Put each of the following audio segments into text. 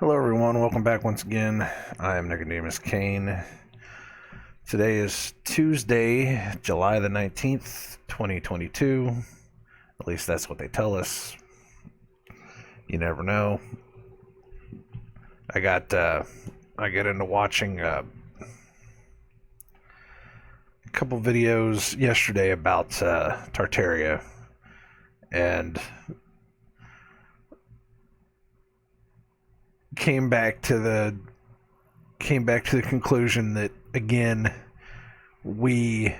Hello, everyone. Welcome back once again. I am Nicodemus Kane. Today is Tuesday, July the 19th, 2022. At least that's what they tell us. You never know. I get into watching a couple videos yesterday about Tartaria, and came back to the conclusion that again we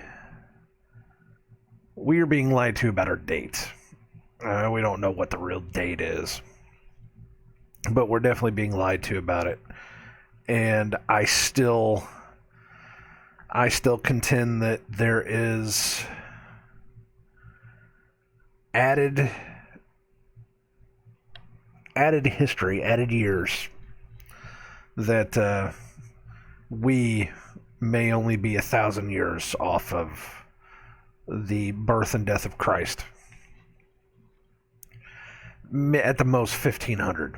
are being lied to about our date. We don't know what the real date is, but we're definitely being lied to about it. And I still contend that there is added history, added years, that we may only be 1,000 years off of the birth and death of Christ. At the most 1,500.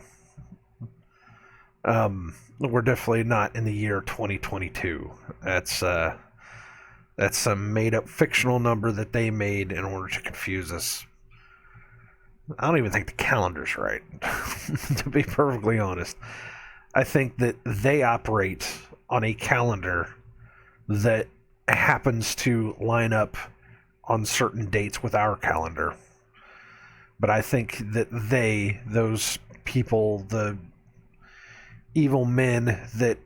We're definitely not in the year 2022. That's some made-up fictional number that they made in order to confuse us. I don't even think the calendar's right, to be perfectly honest. I think that they operate on a calendar that happens to line up on certain dates with our calendar. But I think that those people, the evil men that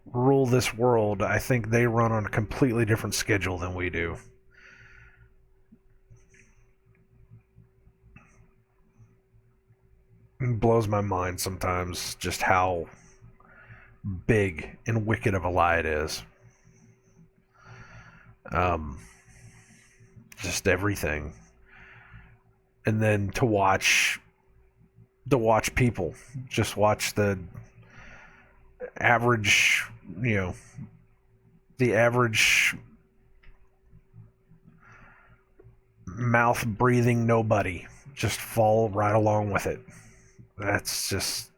rule this world, I think they run on a completely different schedule than we do. It blows my mind sometimes just how big and wicked of a lie it is. Just everything. And then to watch people, just watch the average, the average mouth breathing nobody just fall right along with it. That's just...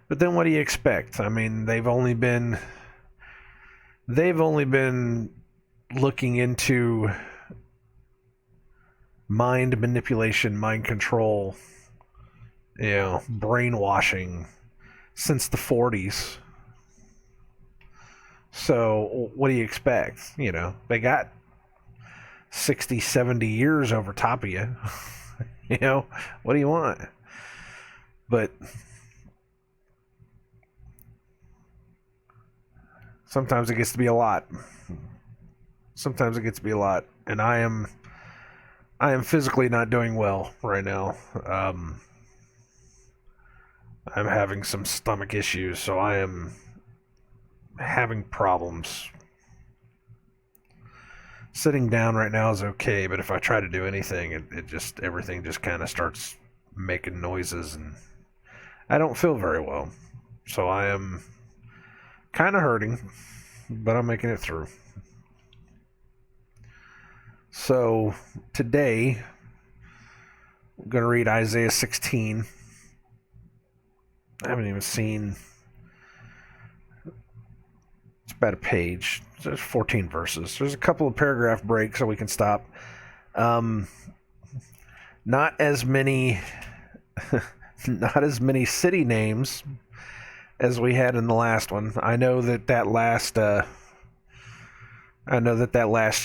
But then what do you expect? I mean, they've only been looking into mind manipulation, mind control, brainwashing since the 40s. So what do you expect? They got 60, 70 years over top of you. What do you want? But sometimes it gets to be a lot. And I am physically not doing well right now. I'm having some stomach issues, so I am having problems. Sitting down right now is okay, but if I try to do anything, everything just kind of starts making noises, and I don't feel very well. So I am kind of hurting, but I'm making it through. So today, I'm going to read Isaiah 16. I haven't even seen... It's about a page. There's 14 verses. There's a couple of paragraph breaks so we can stop. Not as many city names as we had in the last one. I know that last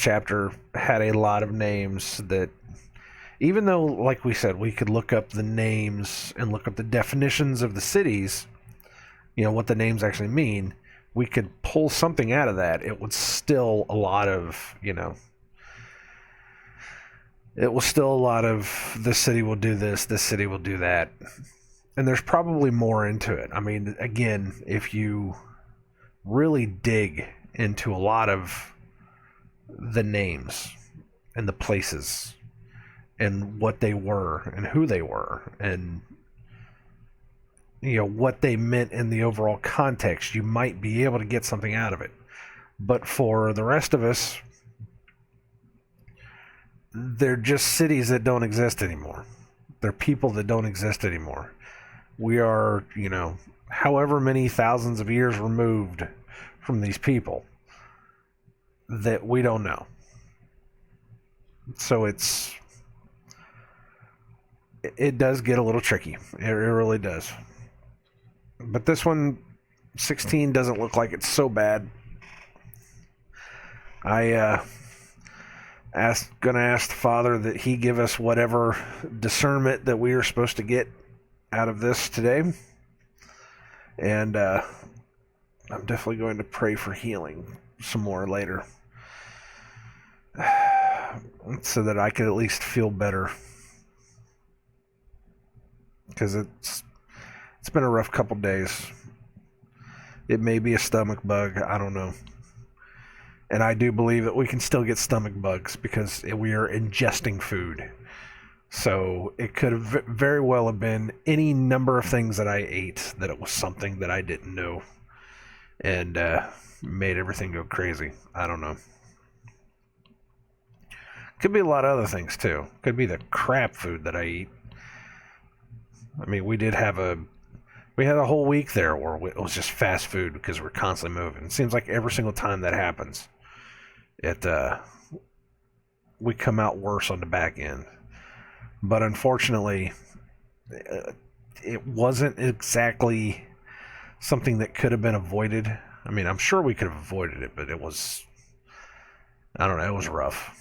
chapter had a lot of names that, even though, like we said, we could look up the names and look up the definitions of the cities, what the names actually mean, we could pull something out of that. It was still a lot of, this city will do this city will do that. And there's probably more into it. I mean, again, if you really dig into a lot of the names and the places and what they were and who they were and what they meant in the overall context, you might be able to get something out of it. But for the rest of us, they're just cities that don't exist anymore. They're people that don't exist anymore. We are, however many thousands of years removed from these people that we don't know. So it does get a little tricky. It really does. But this one, 16, doesn't look like it's so bad. I gonna ask the Father that He give us whatever discernment that we are supposed to get out of this today, and I'm definitely going to pray for healing some more later, so that I could at least feel better, because it's been a rough couple days. It may be a stomach bug, I don't know. And I do believe that we can still get stomach bugs because we are ingesting food. So it could have very well have been any number of things that I ate, that it was something that I didn't know and made everything go crazy. I don't know. Could be a lot of other things too. Could be the crap food that I eat. I mean, we had a whole week there where it was just fast food because we're constantly moving. It seems like every single time that happens, we come out worse on the back end. But unfortunately, it wasn't exactly something that could have been avoided. I mean, I'm sure we could have avoided it, but it was, I don't know, it was rough.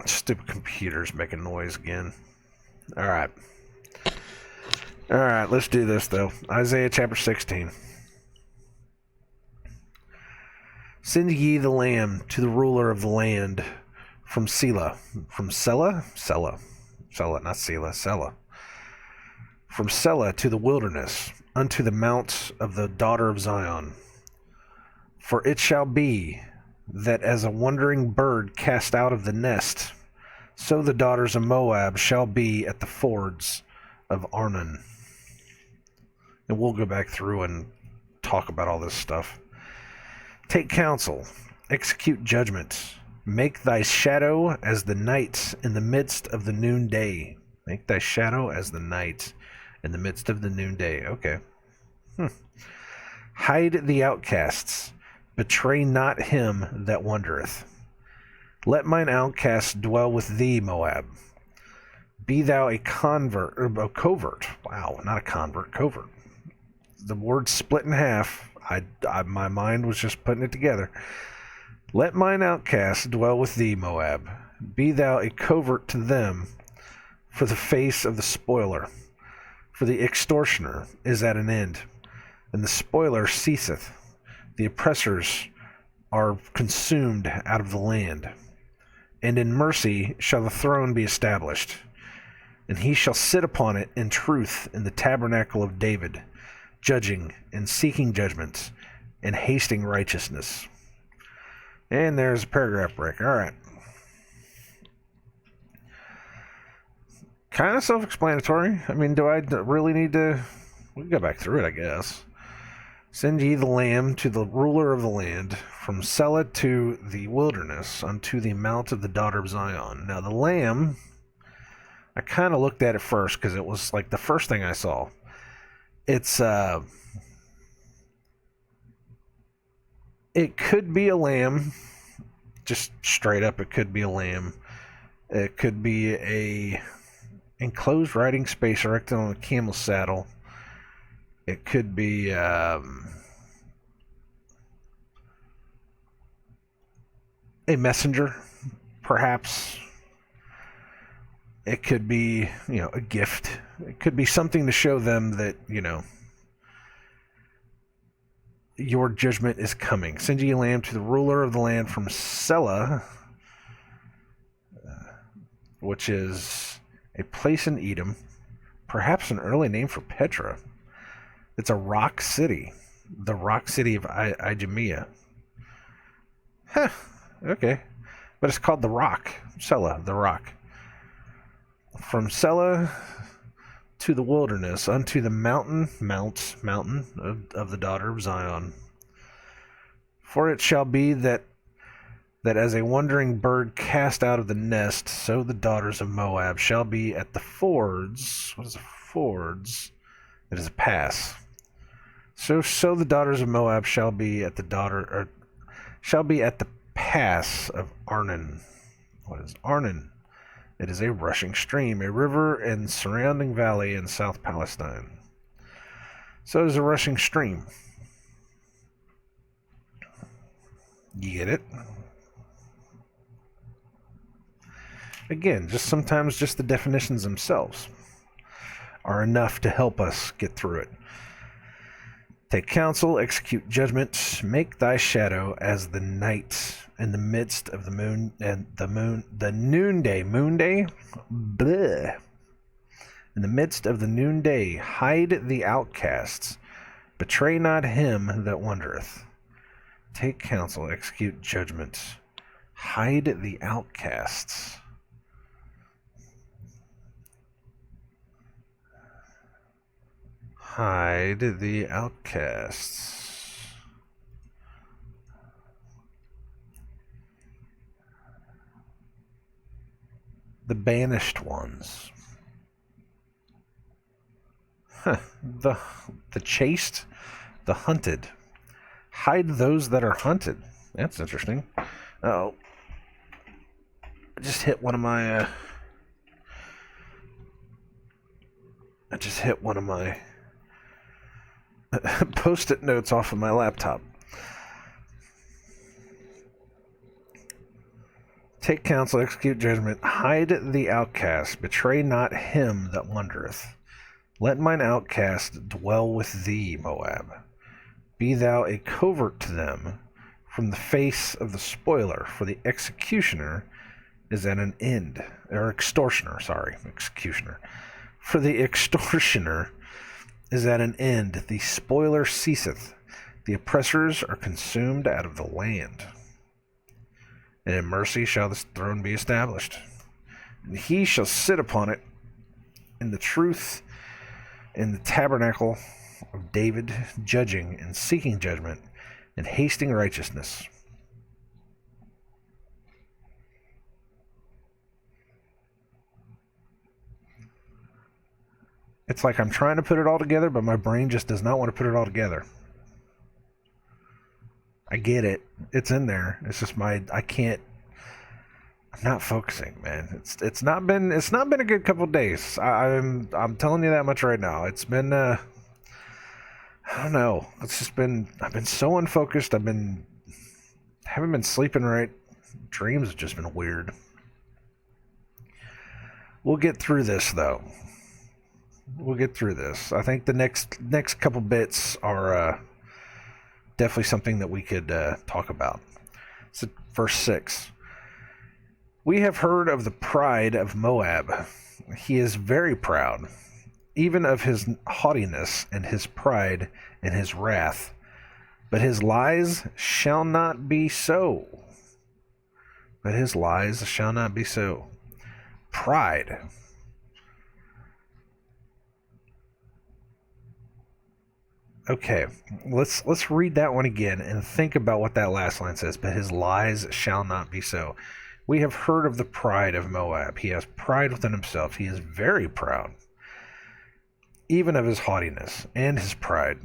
Stupid computers making noise again. All right, let's do this, though. Isaiah chapter 16. Send ye the lamb to the ruler of the land from Selah. From Selah, not Selah, Selah. From Selah to the wilderness, unto the mount of the daughter of Zion. For it shall be that as a wandering bird cast out of the nest, so the daughters of Moab shall be at the fords of Arnon. And we'll go back through and talk about all this stuff. Take counsel, execute judgment, make thy shadow as the night in the midst of the noonday. Make thy shadow as the night in the midst of the noonday. Okay. Hide the outcasts, betray not him that wandereth. Let mine outcast dwell with thee, Moab. Be thou a covert. Wow, not a convert, covert. The word split in half. My mind was just putting it together. Let mine outcast dwell with thee, Moab. Be thou a covert to them for the face of the spoiler. For the extortioner is at an end, and the spoiler ceaseth. The oppressors are consumed out of the land. And in mercy shall the throne be established, and he shall sit upon it in truth in the tabernacle of David, judging and seeking judgments and hasting righteousness. And there's a paragraph break. All right. Kind of self-explanatory. I mean, do I really need to... We can go back through it, I guess. Send ye the lamb to the ruler of the land, from Selah to the wilderness, unto the mount of the daughter of Zion. Now, the lamb, I kind of looked at it first, because it was like the first thing I saw. It's, it could be a lamb, just straight up, it could be a lamb. It could be a enclosed riding space erected on a camel saddle. It could be, a messenger, perhaps. It could be, a gift. It could be something to show them that, your judgment is coming. Send ye a lamb to the ruler of the land from Selah, which is a place in Edom, perhaps an early name for Petra. It's a rock city, the rock city of Idumea. Huh, okay. But it's called the Rock, Selah, the Rock. From Selah to the wilderness, unto the mountain of the daughter of Zion. For it shall be that as a wandering bird cast out of the nest, so the daughters of Moab shall be at the fords. What is the fords? It is a pass. So the daughters of Moab shall be at the pass of Arnon. What is Arnon? It is a rushing stream, a river and surrounding valley in South Palestine. So it is a rushing stream. You get it? Again, sometimes the definitions themselves are enough to help us get through it. Take counsel, execute judgment, make thy shadow as the night in the midst of the moon and the noonday. Bleh. In the midst of the noonday, hide the outcasts, betray not him that wandereth. Take counsel, execute judgment, hide the outcasts. Hide the outcasts. The banished ones. The chaste, the hunted. Hide those that are hunted. That's interesting. Oh, I just hit one of my post-it notes off of my laptop. Take counsel, execute judgment, hide the outcast, betray not him that wandereth. Let mine outcast dwell with thee, Moab. Be thou a covert to them from the face of the spoiler, for the executioner is at an end. Or extortioner. For the extortioner is at an end, the spoiler ceaseth, the oppressors are consumed out of the land. And in mercy shall this throne be established, and he shall sit upon it in the truth, in the tabernacle of David, judging and seeking judgment, and hasting righteousness. It's like I'm trying to put it all together, but my brain just does not want to put it all together. I get it. It's in there. It's just I'm not focusing, man. It's not been a good couple of days. I'm telling you that much right now. It's been I don't know. I've been so unfocused. Haven't been sleeping right. Dreams have just been weird. We'll get through this though. I think the next couple bits are definitely something that we could talk about. So, verse 6. We have heard of the pride of Moab. He is very proud, even of his haughtiness and his pride and his wrath. But his lies shall not be so. Pride. Okay, let's read that one again and think about what that last line says. But his lies shall not be so. We have heard of the pride of Moab. He has pride within himself. He is very proud, even of his haughtiness and his pride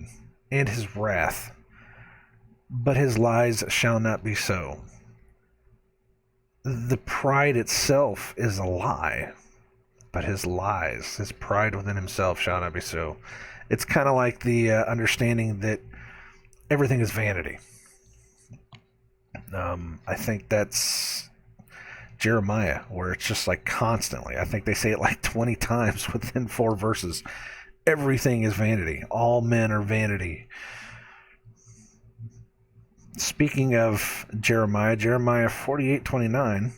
and his wrath. But his lies shall not be so. The pride itself is a lie, but his lies, his pride within himself shall not be so. It's kind of like the understanding that everything is vanity. I think that's Jeremiah, where it's just like constantly. I think they say it like 20 times within 4 verses. Everything is vanity. All men are vanity. Speaking of Jeremiah 48:29.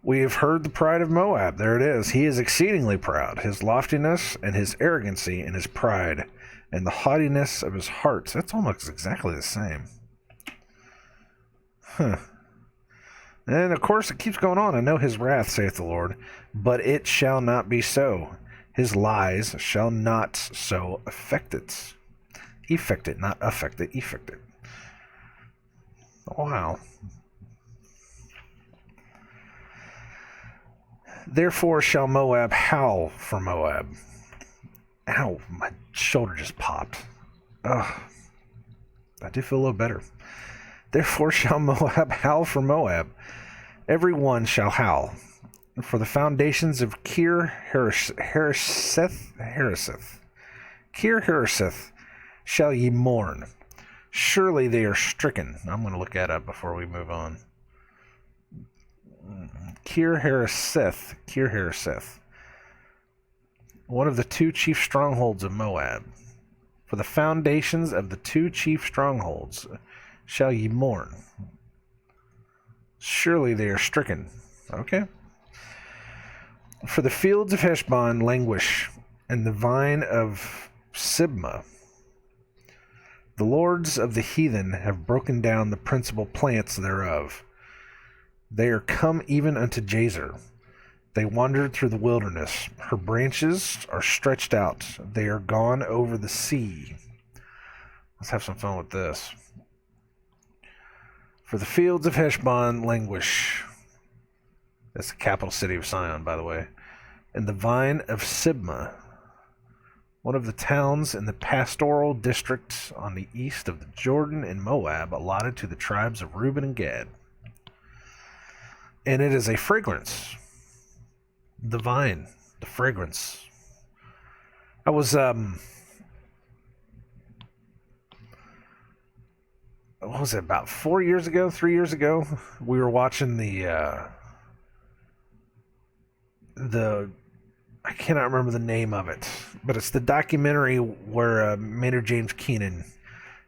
We have heard the pride of Moab. There it is. He is exceedingly proud. His loftiness and his arrogancy and his pride and the haughtiness of his heart. That's almost exactly the same. And of course it keeps going on. I know his wrath, saith the Lord, but it shall not be so. His lies shall not so affect it. Effect it, not affect it. Effect it. Wow. Therefore shall Moab howl for Moab, Ow, my shoulder just popped. Ugh. I do feel a little better. Therefore shall Moab howl for Moab. Every one shall howl. For the foundations of Kir Hareseth shall ye mourn. Surely they are stricken. I'm going to look that up before we move on. Kir Hareseth. One of the two chief strongholds of Moab. For the foundations of the two chief strongholds shall ye mourn. Surely they are stricken. Okay. For the fields of Heshbon languish, and the vine of Sibmah. The lords of the heathen have broken down the principal plants thereof. They are come even unto Jazer. They wandered through the wilderness. Her branches are stretched out. They are gone over the sea. Let's have some fun with this. For the fields of Heshbon languish. That's the capital city of Sion, by the way. And the vine of Sibmah, one of the towns in the pastoral district on the east of the Jordan in Moab, allotted to the tribes of Reuben and Gad. And it is a fragrance. The vine, the fragrance. I was, what was it, about 3 years ago? We were watching the I cannot remember the name of it, but it's the documentary where Maynard James Keenan,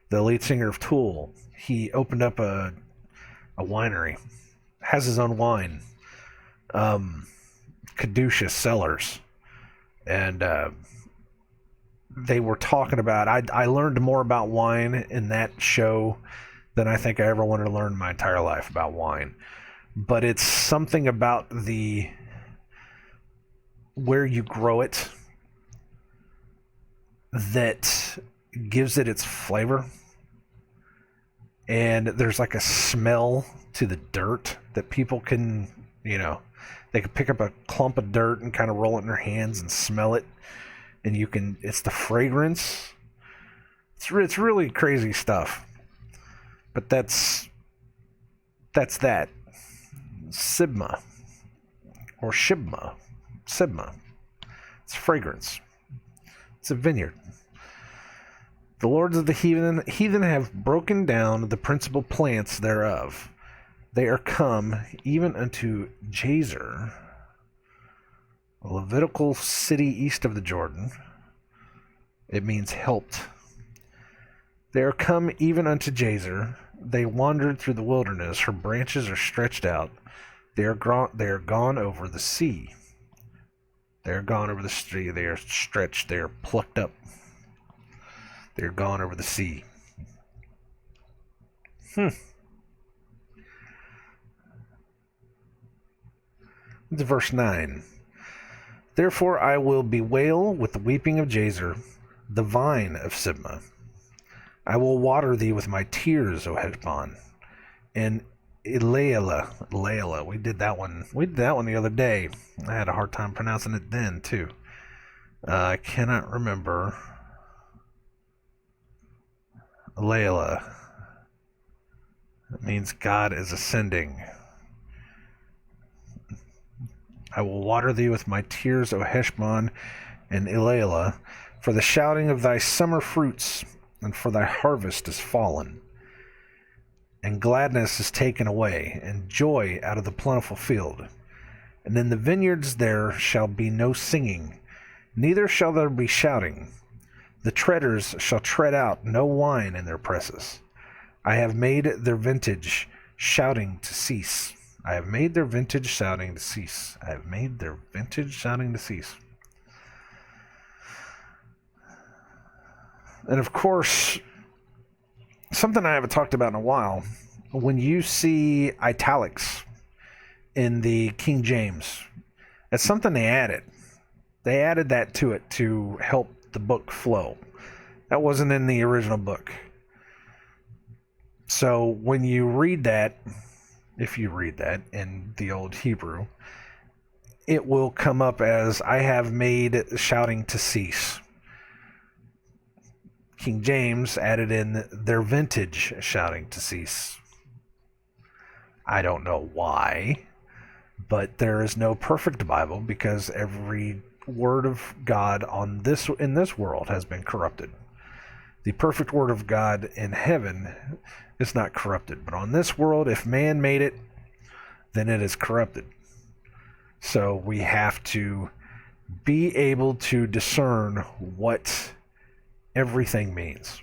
the lead singer of Tool, he opened up a winery, has his own wine, Caduceus Cellars, and they were talking about, I learned more about wine in that show than I think I ever wanted to learn in my entire life about wine. But it's something about where you grow it that gives it its flavor. And there's like a smell to the dirt that people can, they can pick up a clump of dirt and kind of roll it in their hands and smell it. And it's the fragrance. It's really crazy stuff. But that's that. Sibmah. Or Shibmah. Sibmah. It's fragrance. It's a vineyard. The lords of the heathen have broken down the principal plants thereof. They are come even unto Jazer, a Levitical city east of the Jordan. It means helped. They are come even unto Jazer. They wandered through the wilderness. Her branches are stretched out. They are gone over the sea. They are gone over the sea. They are stretched. They are plucked up. They are gone over the sea. It's verse 9. Therefore I will bewail with the weeping of Jazer, the vine of Sibmah. I will water thee with my tears, O Heshbon, and Elealeh. We did that one the other day. I had a hard time pronouncing it then, too. I cannot remember. Elealeh. It means God is ascending. I will water thee with my tears, O Heshbon, and Elealeh, for the shouting of thy summer fruits, and for thy harvest is fallen. And gladness is taken away, and joy out of the plentiful field. And in the vineyards there shall be no singing, neither shall there be shouting. The treaders shall tread out no wine in their presses. I have made their vintage shouting to cease. I have made their vintage shouting to cease. I have made their vintage shouting to cease. And of course, something I haven't talked about in a while, when you see italics in the King James, that's something they added. They added that to it to help the book flow. That wasn't in the original book. So when you read that, if you read that in the old Hebrew, it will come up as I have made shouting to cease. King James added in their vintage shouting to cease. I don't know why, but there is no perfect Bible because every word of God in this world has been corrupted. The perfect word of God in heaven is not corrupted, but on this world, if man made it, then it is corrupted. So we have to be able to discern what everything means.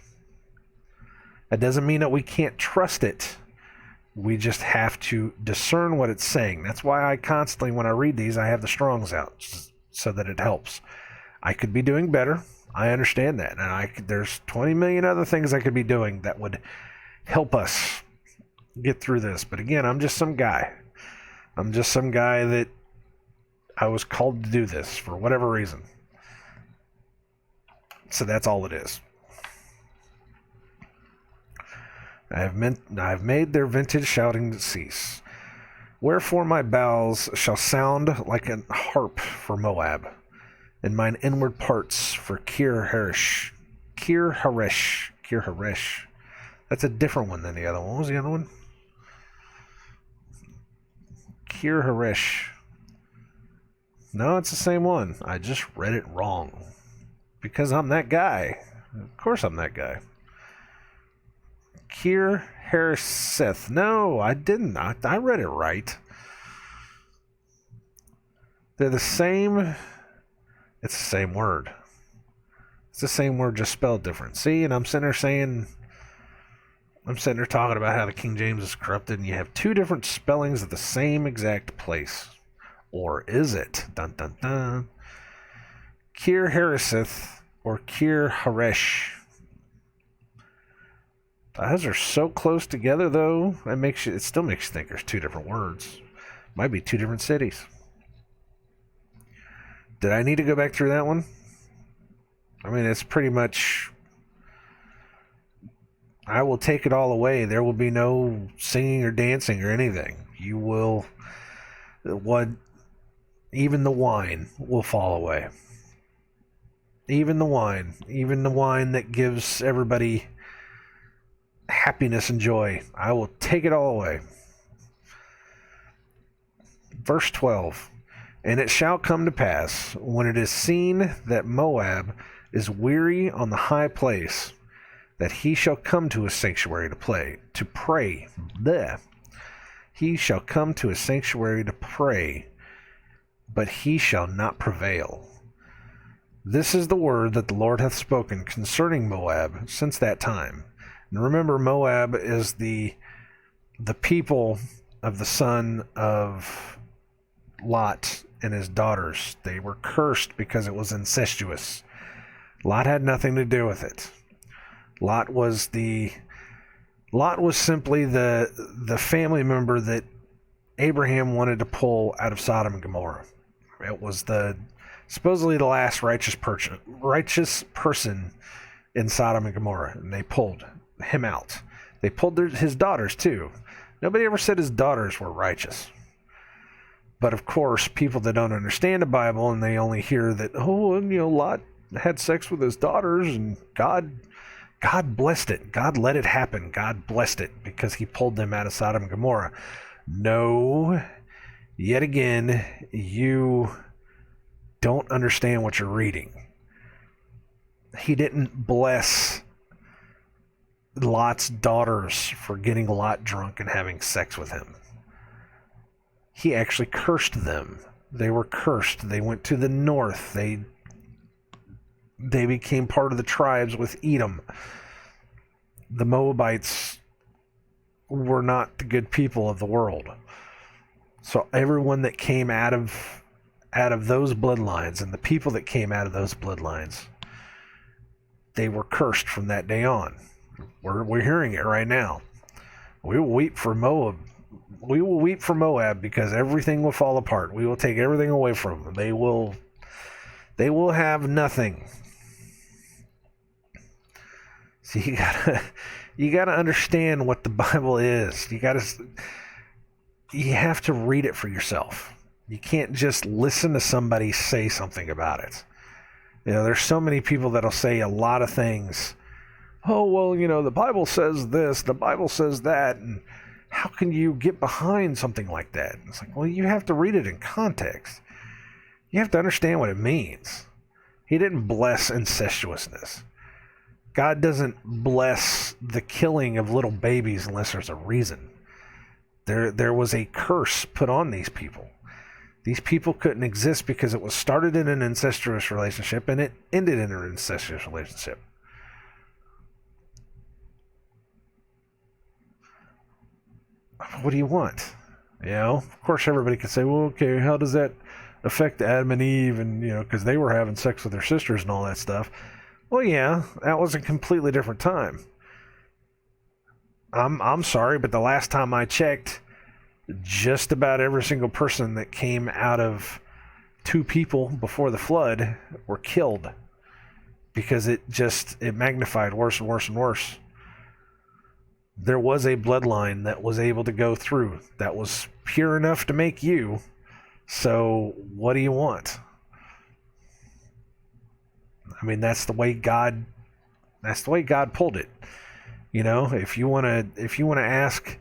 That doesn't mean that we can't trust it. We just have to discern what it's saying. That's why I constantly, when I read these, I have the Strongs out so that it helps. I could be doing better. I understand that. And there's 20 million other things I could be doing that would help us get through this. But again, I'm just some guy. I'm just some guy that I was called to do this for whatever reason. So that's all it is. I have made their vintage shouting to cease. Wherefore my bowels shall sound like an harp for Moab, and mine inward parts for Kir Haresh. That's a different one than the other one. What was the other one? Kir Haresh. No, it's the same one. I just read it wrong. Because I'm that guy. Of course I'm that guy. Kir Hareseth. No, I didn't. I read it right. They're the same. It's the same word. It's the same word, just spelled different. See, and I'm sitting there talking about how the King James is corrupted, and you have two different spellings of the same exact place. Or is it? Dun dun dun. Kir Hareseth or Kir Haresh. Those are so close together, though. It still makes you think there's two different words. Might be two different cities. Did I need to go back through that one? I mean, it's pretty much. I will take it all away. There will be no singing or dancing or anything. You will. Even the wine will fall away. Even the wine that gives everybody happiness and joy. I will take it all away. Verse 12. And it shall come to pass, when it is seen that Moab is weary on the high place, that he shall come to his sanctuary to pray. Bleh. He shall come to his sanctuary to pray, but he shall not prevail. This is the word that the Lord hath spoken concerning Moab since that time. And remember, Moab is the people of the son of Lot and his daughters. They were cursed because it was incestuous. Lot had nothing to do with it. Lot was simply the family member that Abraham wanted to pull out of Sodom and Gomorrah. It was supposedly the last righteous person in Sodom and Gomorrah, and they pulled him out. They pulled his daughters too. Nobody ever said his daughters were righteous. But of course, people that don't understand the Bible and they only hear that, Lot had sex with his daughters and God blessed it. God let it happen. God blessed it because he pulled them out of Sodom and Gomorrah. No, yet again, you don't understand what you're reading. He didn't bless Lot's daughters for getting Lot drunk and having sex with him. He actually cursed them. They were cursed. They went to the north. They became part of the tribes with Edom. The Moabites were not the good people of the world. So everyone that came out of those bloodlines and the people that came out of those bloodlines, they were cursed from that day on. We're hearing it right now. We will weep for Moab. We will weep for Moab because everything will fall apart. We will take everything away from them. They will have nothing. So you gotta understand what the Bible is. You have to read it for yourself. You can't just listen to somebody say something about it. There's so many people that'll say a lot of things oh, well, the Bible says this, the Bible says that, and how can you get behind something like that? It's like, well, you have to read it in context. You have to understand what it means. He didn't bless incestuousness. God doesn't bless the killing of little babies unless there's a reason. There was a curse put on these people. These people couldn't exist because it was started in an incestuous relationship and it ended in an incestuous relationship. What do you want? Of course everybody could say, well, okay, how does that affect Adam and Eve? And, because they were having sex with their sisters and all that stuff. Well, yeah, that was a completely different time. I'm sorry, but the last time I checked, just about every single person that came out of two people before the flood were killed because it magnified worse and worse and worse. There was a bloodline that was able to go through that was pure enough to make you. So what do you want? I mean, that's the way God pulled it. If you want to ask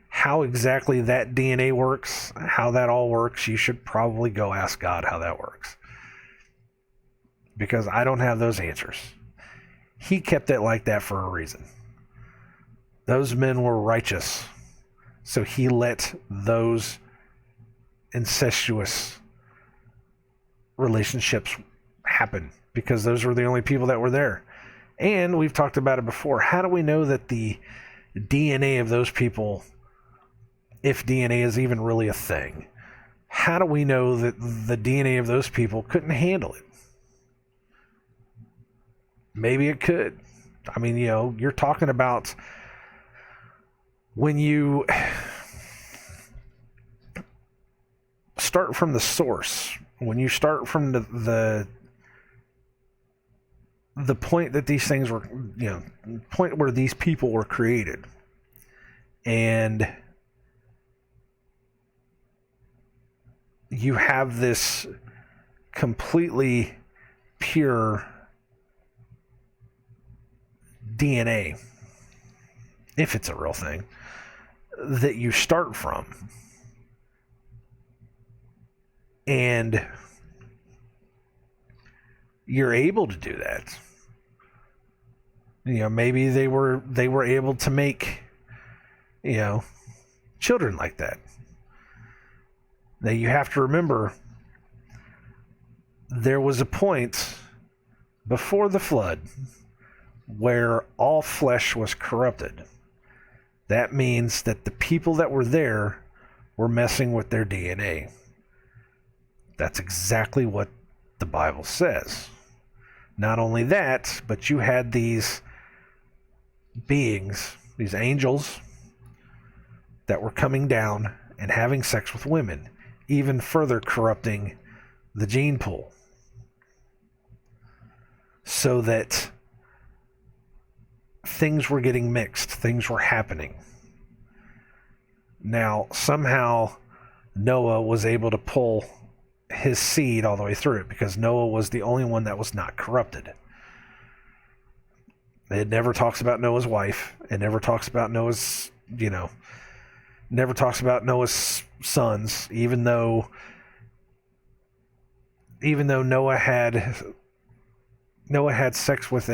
how exactly that DNA works, how that all works, you should probably go ask God how that works. Because I don't have those answers. He kept it like that for a reason. Those men were righteous. So he let those incestuous relationships happen because those were the only people that were there. And we've talked about it before. How do we know that the DNA of those people, if DNA is even really a thing, how do we know that the DNA of those people couldn't handle it? Maybe it could. I mean, you're talking about when you start from the source, when you start from the point that these things were, point where these people were created, and you have this completely pure DNA, if it's a real thing, that you start from. And you're able to do that. Maybe they were able to make, children like that. Now you have to remember, there was a point before the flood where all flesh was corrupted. That means that the people that were there were messing with their DNA. That's exactly what the Bible says. Not only that, but you had these beings, these angels, that were coming down and having sex with women, even further corrupting the gene pool. So that things were getting mixed, things were happening. Now, somehow, Noah was able to pull his seed all the way through it because Noah was the only one that was not corrupted. It never talks about Noah's wife. It never talks about Noah's, never talks about Noah's sons, even though Noah had sex with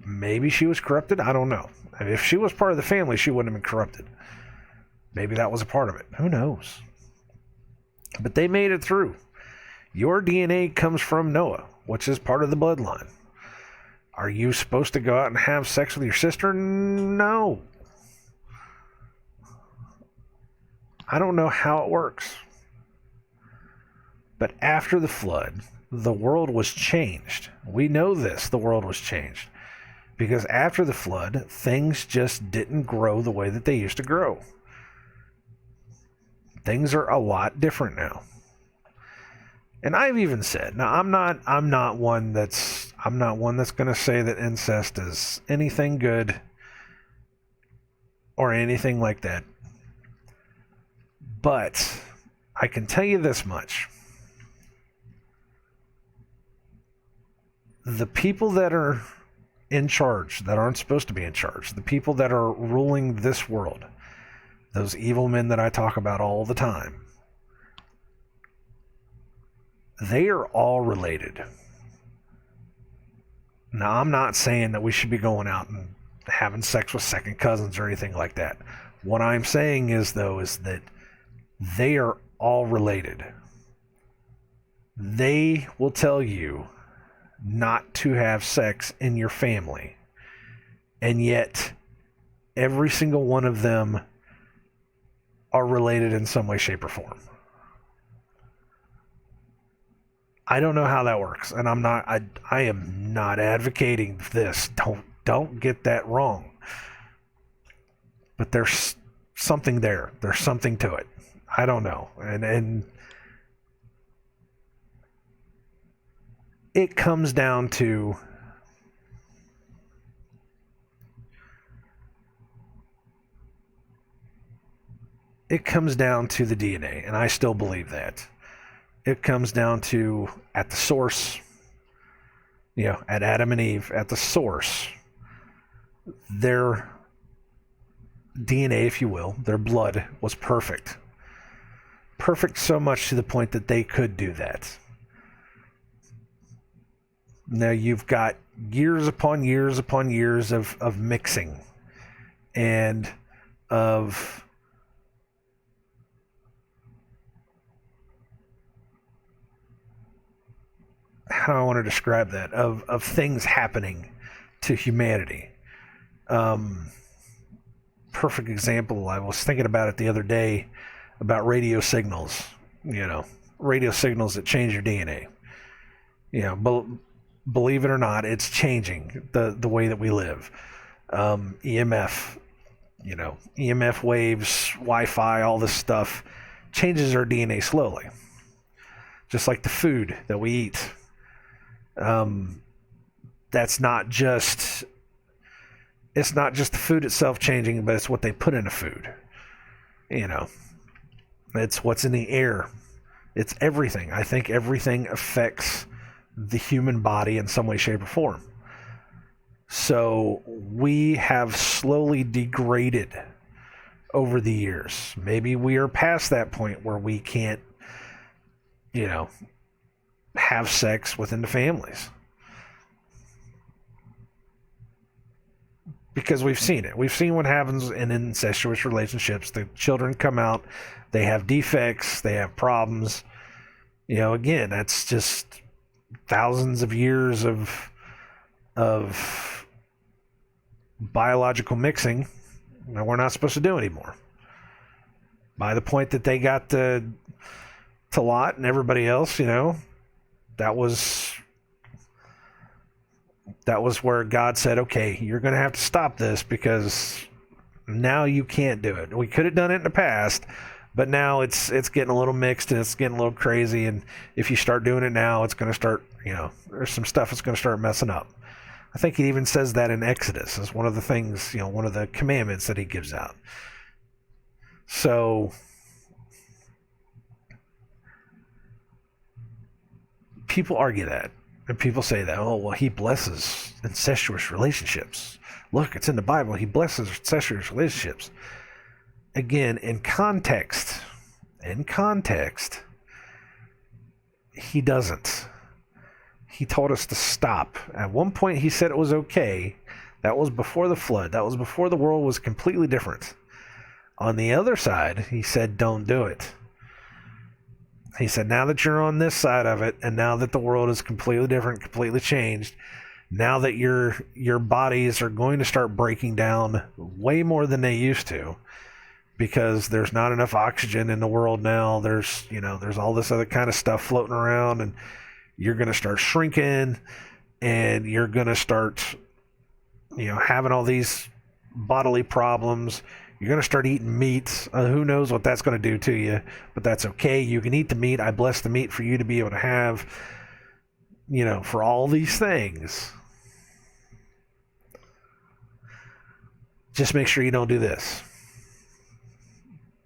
maybe she was corrupted. I don't know. I mean, if she was part of the family, she wouldn't have been corrupted. Maybe that was a part of it. Who knows? But they made it through. Your DNA comes from Noah, which is part of the bloodline. Are you supposed to go out and have sex with your sister? No. I don't know how it works. But after the flood, the world was changed. We know this, the world was changed. Because after the flood, things just didn't grow the way that they used to grow. Things are a lot different now. And I've even said, now I'm not one that's going to say that incest is anything good or anything like that. But I can tell you this much. The people that are in charge that aren't supposed to be in charge, the people that are ruling this world, those evil men that I talk about all the time, they are all related. Now, I'm not saying that we should be going out and having sex with second cousins or anything like that. What I'm saying is, though, is that they are all related. They will tell you not to have sex in your family, and yet every single one of them are related in some way, shape, or form. I don't know how that works, and I am not advocating this. Don't get that wrong. But there's something there. There's something to it. I don't know. And it comes down to the DNA, and I still believe that. It comes down to, at the source, at Adam and Eve, at the source, their DNA, if you will, their blood was perfect. Perfect so much to the point that they could do that. Now you've got years upon years upon years of mixing and of how I want to describe that, of things happening to humanity. Perfect example, I was thinking about it the other day, about radio signals, radio signals that change your DNA. Believe it or not, it's changing the way that we live. EMF, EMF waves, Wi-Fi, all this stuff changes our DNA slowly. Just like the food that we eat. That's not just, it's not just the food itself changing, but it's what they put in the food. It's what's in the air. It's everything. I think everything affects the human body in some way, shape, or form. So we have slowly degraded over the years. Maybe we are past that point where we can't, have sex within the families. Because we've seen it. We've seen what happens in incestuous relationships. The children come out, they have defects, they have problems. Again, that's just thousands of years of biological mixing that we're not supposed to do anymore. By the point that they got to Lot and everybody else, that was where God said, okay, you're going to have to stop this because now you can't do it. We could have done it in the past, but now it's getting a little mixed and it's getting a little crazy. And if you start doing it now, it's going to start, there's some stuff that's going to start messing up. I think he even says that in Exodus as one of the things, one of the commandments that he gives out. So people argue that, and people say that, oh, well, he blesses incestuous relationships. Look, it's in the Bible. He blesses incestuous relationships. Again, in context, he doesn't. He told us to stop. At one point, he said it was okay. That was before the flood. That was before the world was completely different. On the other side, he said, don't do it. He said, now that you're on this side of it, and now that the world is completely different, completely changed, now that your bodies are going to start breaking down way more than they used to, because there's not enough oxygen in the world now. There's all this other kind of stuff floating around, and you're going to start shrinking, and you're going to start, having all these bodily problems. You're going to start eating meat. Who knows what that's going to do to you, but that's okay. You can eat the meat. I bless the meat for you to be able to have, for all these things. Just make sure you don't do this.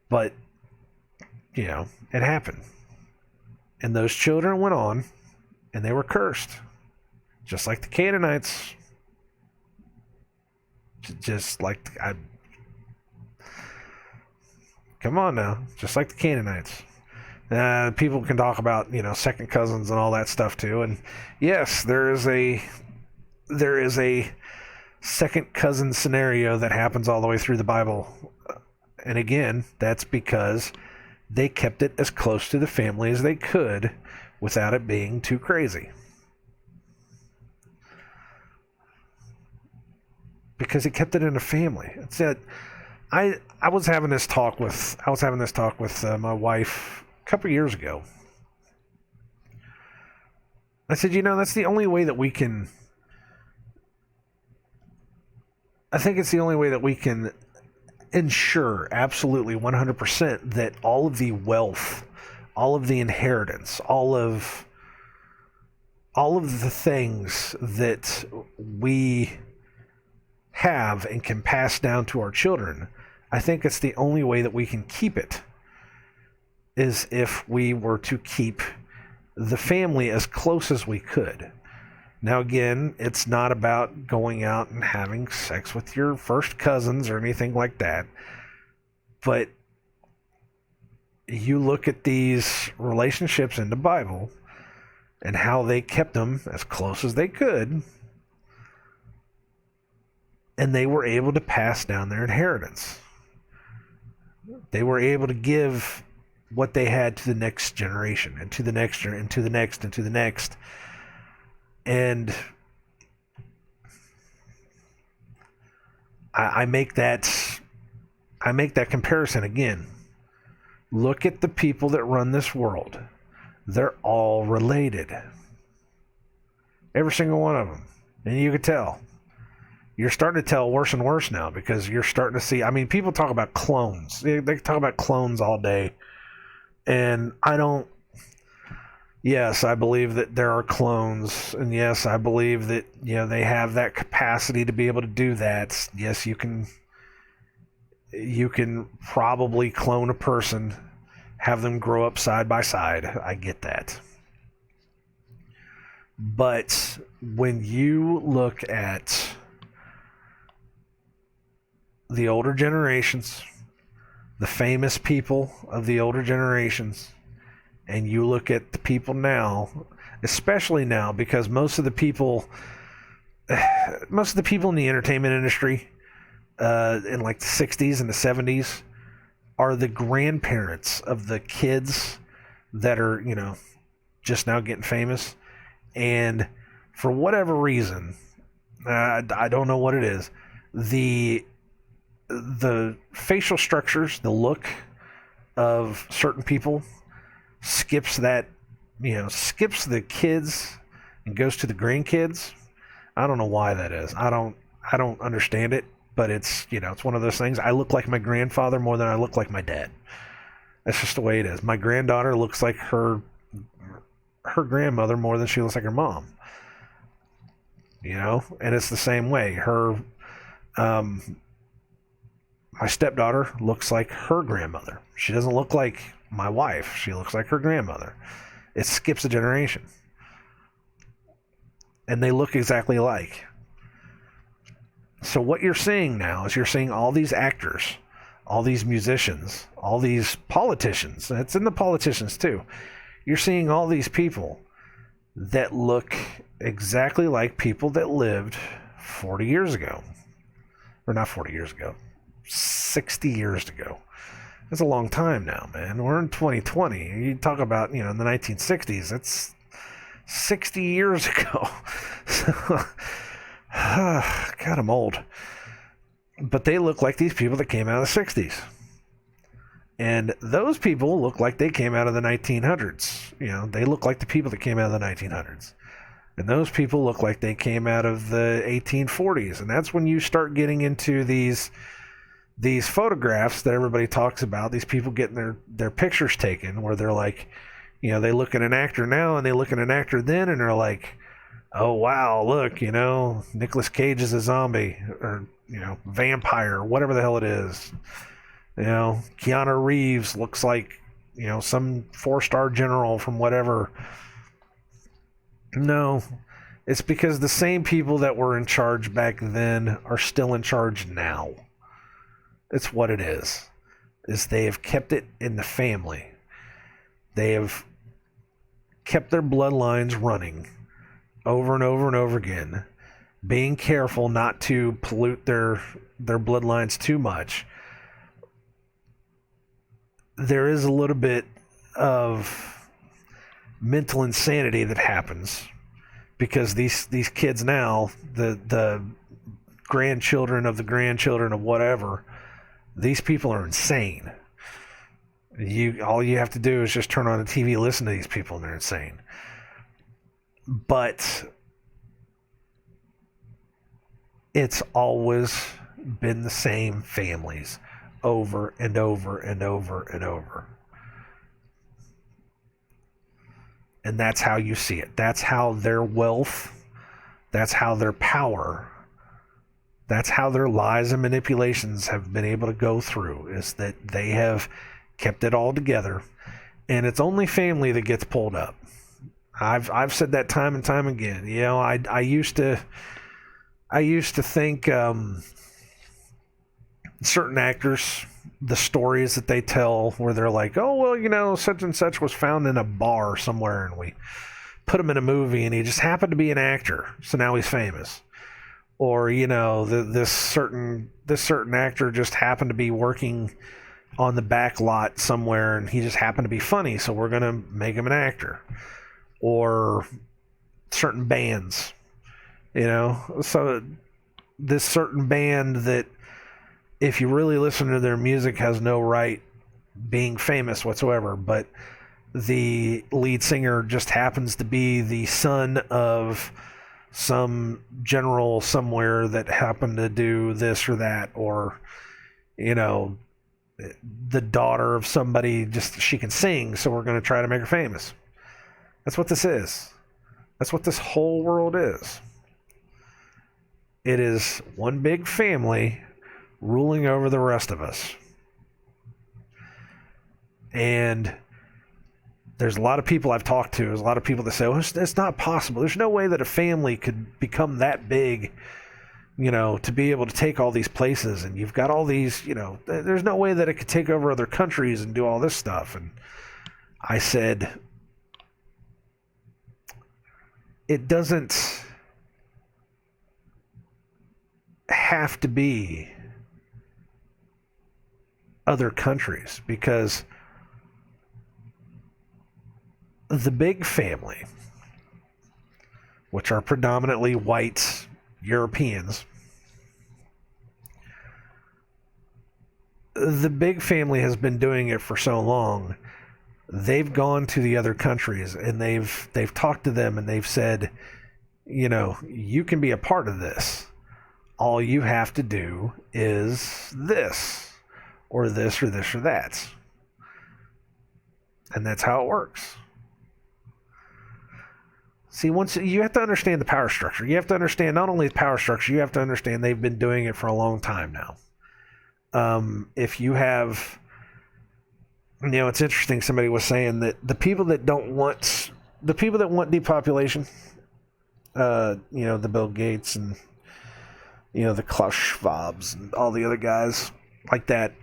But, it happened. And those children went on, and they were cursed. Just like the Canaanites. Just like come on now, just like the Canaanites. People can talk about second cousins and all that stuff too, and yes, there is a second cousin scenario that happens all the way through the Bible, and again, that's because they kept it as close to the family as they could without it being too crazy. Because he kept it in a family. It's it. I was having this talk with my wife a couple years ago. I said, that's the only way that we can. I think it's the only way that we can ensure absolutely 100% that all of the wealth, all of the inheritance, all of the things that we have and can pass down to our children, I think it's the only way that we can keep it is if we were to keep the family as close as we could. Now again, it's not about going out and having sex with your first cousins or anything like that, but you look at these relationships in the Bible and how they kept them as close as they could, and they were able to pass down their inheritance. They were able to give what they had to the next generation, and to the next, and to the next, and to the next. And I make that comparison again. Look at the people that run this world. They're all related. Every single one of them. And you could tell. You're starting to tell worse and worse now, because you're starting to see, people talk about clones. They talk about clones all day. And yes, I believe that there are clones. And yes, I believe that, they have that capacity to be able to do that. Yes, you can probably clone a person, have them grow up side by side. I get that. But when you look at the older generations, the famous people of the older generations, and you look at the people now, especially now, because most of the people in the entertainment industry in like the 60s and the 70s are the grandparents of the kids that are, just now getting famous. And for whatever reason, I don't know what it is, the facial structures, the look of certain people skips the kids and goes to the grandkids. I don't know why that is. I don't understand it, but it's one of those things. I look like my grandfather more than I look like my dad. That's just the way it is. My granddaughter looks like her grandmother more than she looks like her mom. And it's the same way. My stepdaughter looks like her grandmother. She doesn't look like my wife. She looks like her grandmother. It skips a generation. And they look exactly alike. So what you're seeing now is you're seeing all these actors, all these musicians, all these politicians. It's in the politicians too. You're seeing all these people that look exactly like people that lived 40 years ago. Or not 40 years ago. 60 years ago. That's a long time now, man. We're in 2020. You talk about, in the 1960s. That's 60 years ago. God, I'm old. But they look like these people that came out of the 60s. And those people look like they came out of the 1900s. They look like the people that came out of the 1900s. And those people look like they came out of the 1840s. And that's when you start getting into these photographs that everybody talks about, these people getting their pictures taken, where they're like, they look at an actor now and they look at an actor then, and they're like, oh wow, look, Nicolas Cage is a zombie, or vampire, or whatever the hell it is. Keanu Reeves looks like some 4-star general from whatever. No, It's because the same people that were in charge back then are still in charge now. It's what it is they have kept it in the family. They have kept their bloodlines running over and over and over again, being careful not to pollute their bloodlines too much. There is a little bit of mental insanity that happens because these kids now, the grandchildren of the grandchildren of whatever, these people are insane. All you have to do is just turn on the TV, listen to these people, and they're insane. But it's always been the same families over and over and over and over. And that's how you see it. That's how their wealth, that's how their power, that's how their lies and manipulations have been able to go through, is that they have kept it all together. And it's only family that gets pulled up. I've said that time and time again. You know, I used to think certain actors, the stories that they tell where they're like, oh, well, you know, such and such was found in a bar somewhere and we put him in a movie and he just happened to be an actor, so now he's famous. Or, you know, this certain actor just happened to be working on the back lot somewhere and he just happened to be funny, so we're going to make him an actor. Or certain bands, you know. So this certain band that, if you really listen to their music, has no right being famous whatsoever, but the lead singer just happens to be the son of some general somewhere that happened to do this or that, or, you know, the daughter of somebody, just she can sing, so we're going to try to make her famous. That's what this is. That's what this whole world is. It is one big family ruling over the rest of us. And there's a lot of people I've talked to, there's a lot of people that say, well, it's not possible. There's no way that a family could become that big, you know, to be able to take all these places. And you've got all these, you know, there's no way that it could take over other countries and do all this stuff. And I said, it doesn't have to be other countries, because the big family, which are predominantly white Europeans, the big family has been doing it for so long. They've gone to the other countries and they've talked to them and they've said, you know, you can be a part of this. All you have to do is this, or this, or this, or that. And that's how it works. See, once you have to understand the power structure, you have to understand not only the power structure, you have to understand they've been doing it for a long time now. If you have, you know, it's interesting. Somebody was saying that the people that want depopulation, you know, the Bill Gates and, you know, the Klaus Schwabs and all the other guys like that,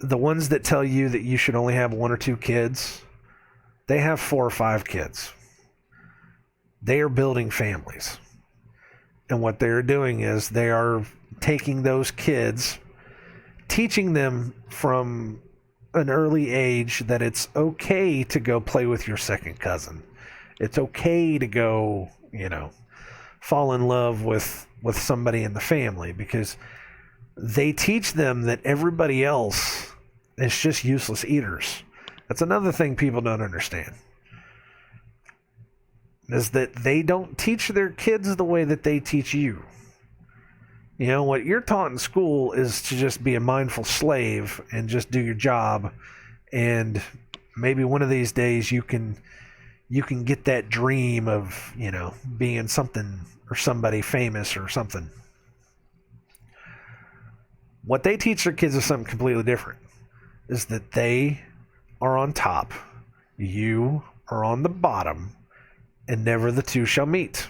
the ones that tell you that you should only have 1 or 2 kids, they have 4 or 5 kids. They are building families. And what they are doing is they are taking those kids, teaching them from an early age that it's okay to go play with your second cousin. It's okay to go, you know, fall in love with somebody in the family, because they teach them that everybody else is just useless eaters. That's another thing people don't understand, is that they don't teach their kids the way that they teach you. You know, what you're taught in school is to just be a mindful slave and just do your job, and maybe one of these days you can get that dream of, you know, being something or somebody famous or something. What they teach their kids is something completely different, is that they are on top, you are on the bottom, and never the two shall meet.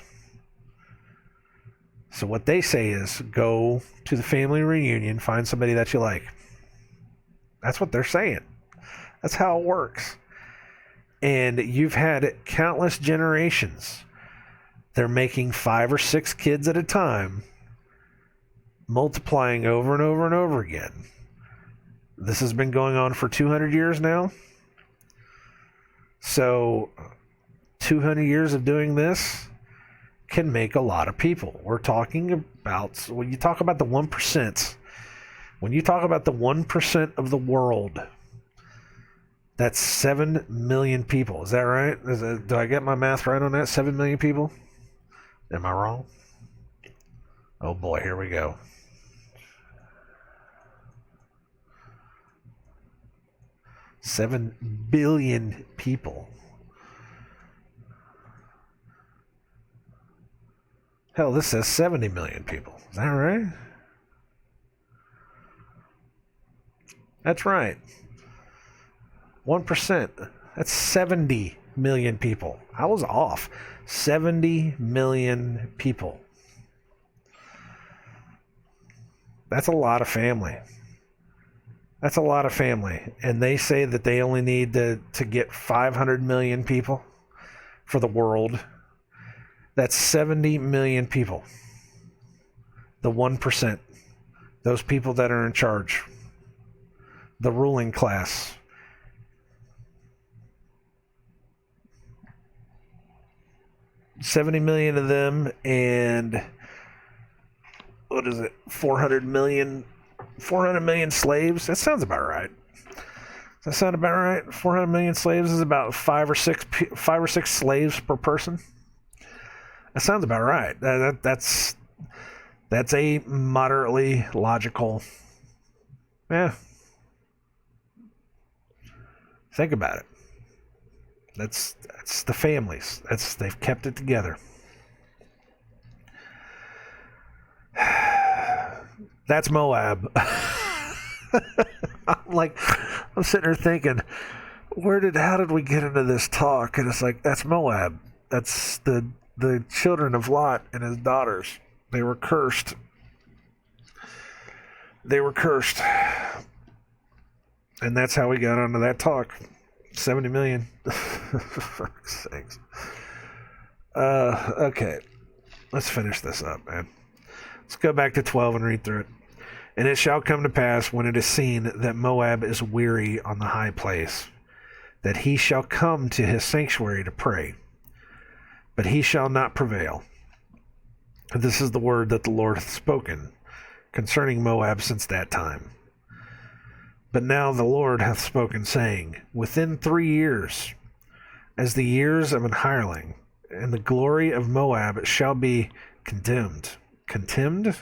So what they say is, go to the family reunion, find somebody that you like. That's what they're saying. That's how it works. And you've had countless generations. They're making 5 or 6 kids at a time, multiplying over and over and over again. This has been going on for 200 years now. So 200 years of doing this can make a lot of people. We're talking about, when you talk about the 1%, when you talk about the 1% of the world, that's 7 million people. Is that right? Do I get my math right on that? 7 million people? Am I wrong? Oh boy, here we go. $7 billion people. Hell, this says 70 million people. Is that right? That's right. 1%. That's 70 million people. I was off. 70 million people. That's a lot of family. That's a lot of family. And they say that they only need to get 500 million people for the world. That's 70 million people. The 1%. Those people that are in charge. The ruling class. $70 million of them, and what is it? 400 million slaves. That sounds about right. Does that sound about right? 400 million slaves is about 5 or 6 slaves per person. That sounds about right. That's a moderately logical. Yeah. Think about it. That's the families. They've kept it together. That's Moab. I'm sitting there thinking, how did we get into this talk? And it's like, that's Moab. That's the children of Lot and his daughters. They were cursed. And that's how we got onto that talk. 70 million. For fuck's sakes. Okay. Let's finish this up, man. Let's go back to 12 and read through it. And it shall come to pass, when it is seen that Moab is weary on the high place, that he shall come to his sanctuary to pray, but he shall not prevail. This is the word that the Lord hath spoken concerning Moab since that time. But now the Lord hath spoken, saying, within 3 years, as the years of an hireling, and the glory of Moab shall be contemned. Contemned?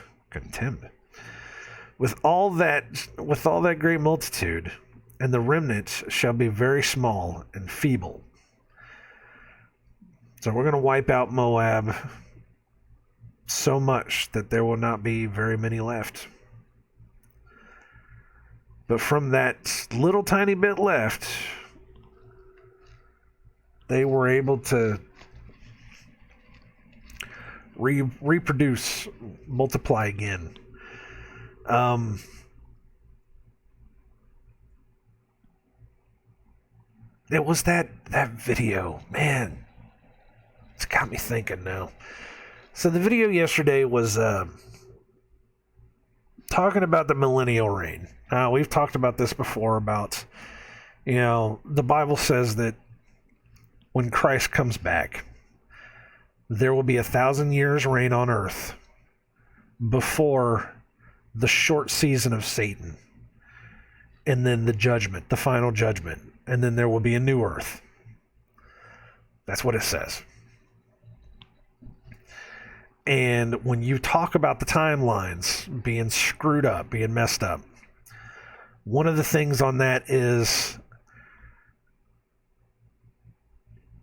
With all that great multitude, and the remnant shall be very small and feeble. So we're going to wipe out Moab so much that there will not be very many left. But from that little tiny bit left, they were able to reproduce, multiply again. It was that video, man. It's got me thinking now. So the video yesterday was talking about the Millennial Reign. We've talked about this before about, the Bible says that when Christ comes back, there will be 1,000 years reign on earth before the short season of Satan, and then the judgment, the final judgment, and then there will be a new earth. That's what it says. And when you talk about the timelines being screwed up, being messed up, one of the things on that is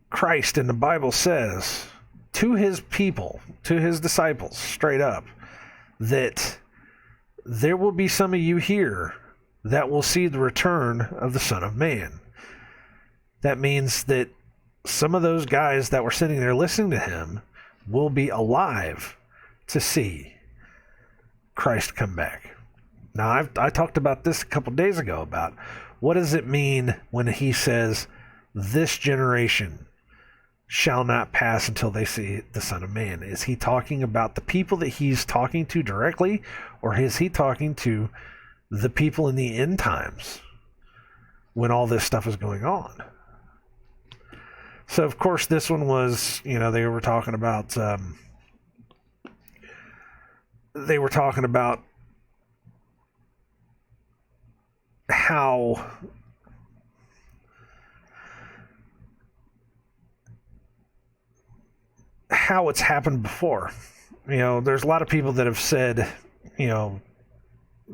Christ in the Bible says to his people, to his disciples, straight up, that there will be some of you here that will see the return of the Son of Man. That means that some of those guys that were sitting there listening to him will be alive to see Christ come back. Now, I talked about this a couple days ago about what does it mean when he says, this generation shall not pass until they see the Son of Man. Is he talking about the people that he's talking to directly, or is he talking to the people in the end times when all this stuff is going on? So, of course, this one was, they were talking about how it's happened before. There's a lot of people that have said,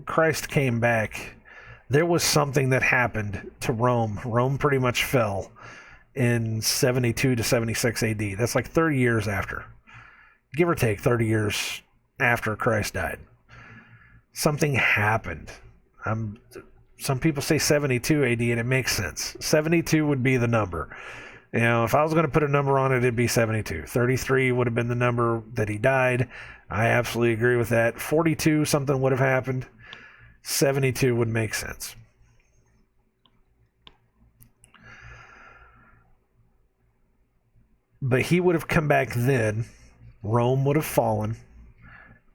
Christ came back. There was something that happened to Rome. Rome pretty much fell in 72 to 76 AD. That's like 30 years after. Give or take 30 years after Christ died. Something happened. Some people say 72 AD, and it makes sense. 72 would be the number. If I was going to put a number on it, it'd be 72. 33 would have been the number that he died. I absolutely agree with that. 42, something would have happened. 72 would make sense. But he would have come back then. Rome would have fallen.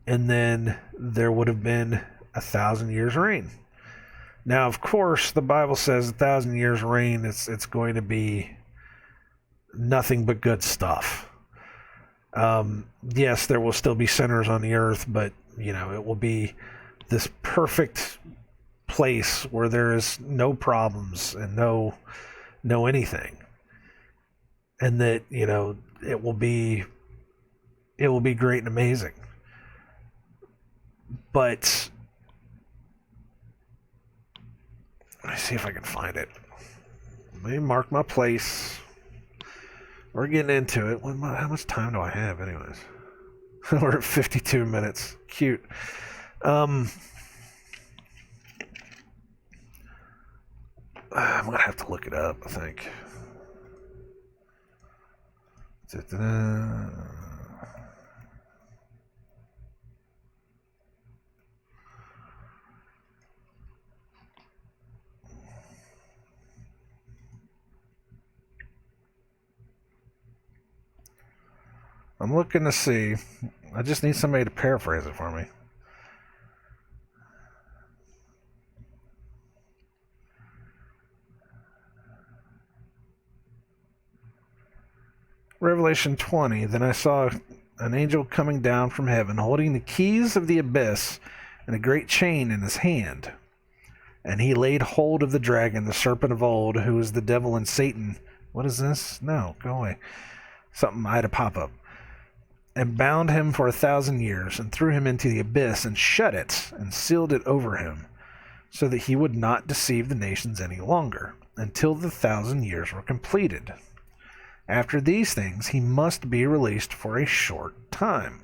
And then there would have been 1,000 years reign. Now, of course, the Bible says 1,000 years reign, it's going to be nothing but good stuff. Yes, there will still be sinners on the earth, but, it will be this perfect place where there is no problems and no anything. And that, it will be great and amazing. But let me see if I can find it. Let me mark my place. We're getting into it. How much time do I have anyways? We're at 52 minutes. Cute. I'm going to have to look it up, I think. I'm looking to see. I just need somebody to paraphrase it for me. Revelation 20. Then I saw an angel coming down from heaven, holding the keys of the abyss and a great chain in his hand. And he laid hold of the dragon, the serpent of old, who is the devil and Satan. What is this? No, go away. Something I had to pop up. And bound him for 1,000 years, and threw him into the abyss, and shut it, and sealed it over him, so that he would not deceive the nations any longer, until the 1,000 years were completed. After these things, he must be released for a short time.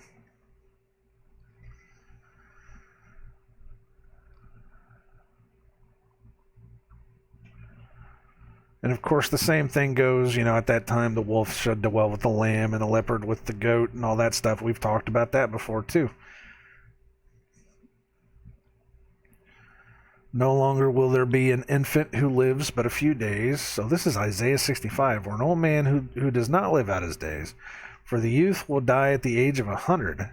And of course, the same thing goes, at that time the wolf should dwell with the lamb and the leopard with the goat and all that stuff. We've talked about that before too. No longer will there be an infant who lives but a few days. So this is Isaiah 65, or an old man who does not live out his days. For the youth will die at the age of 100,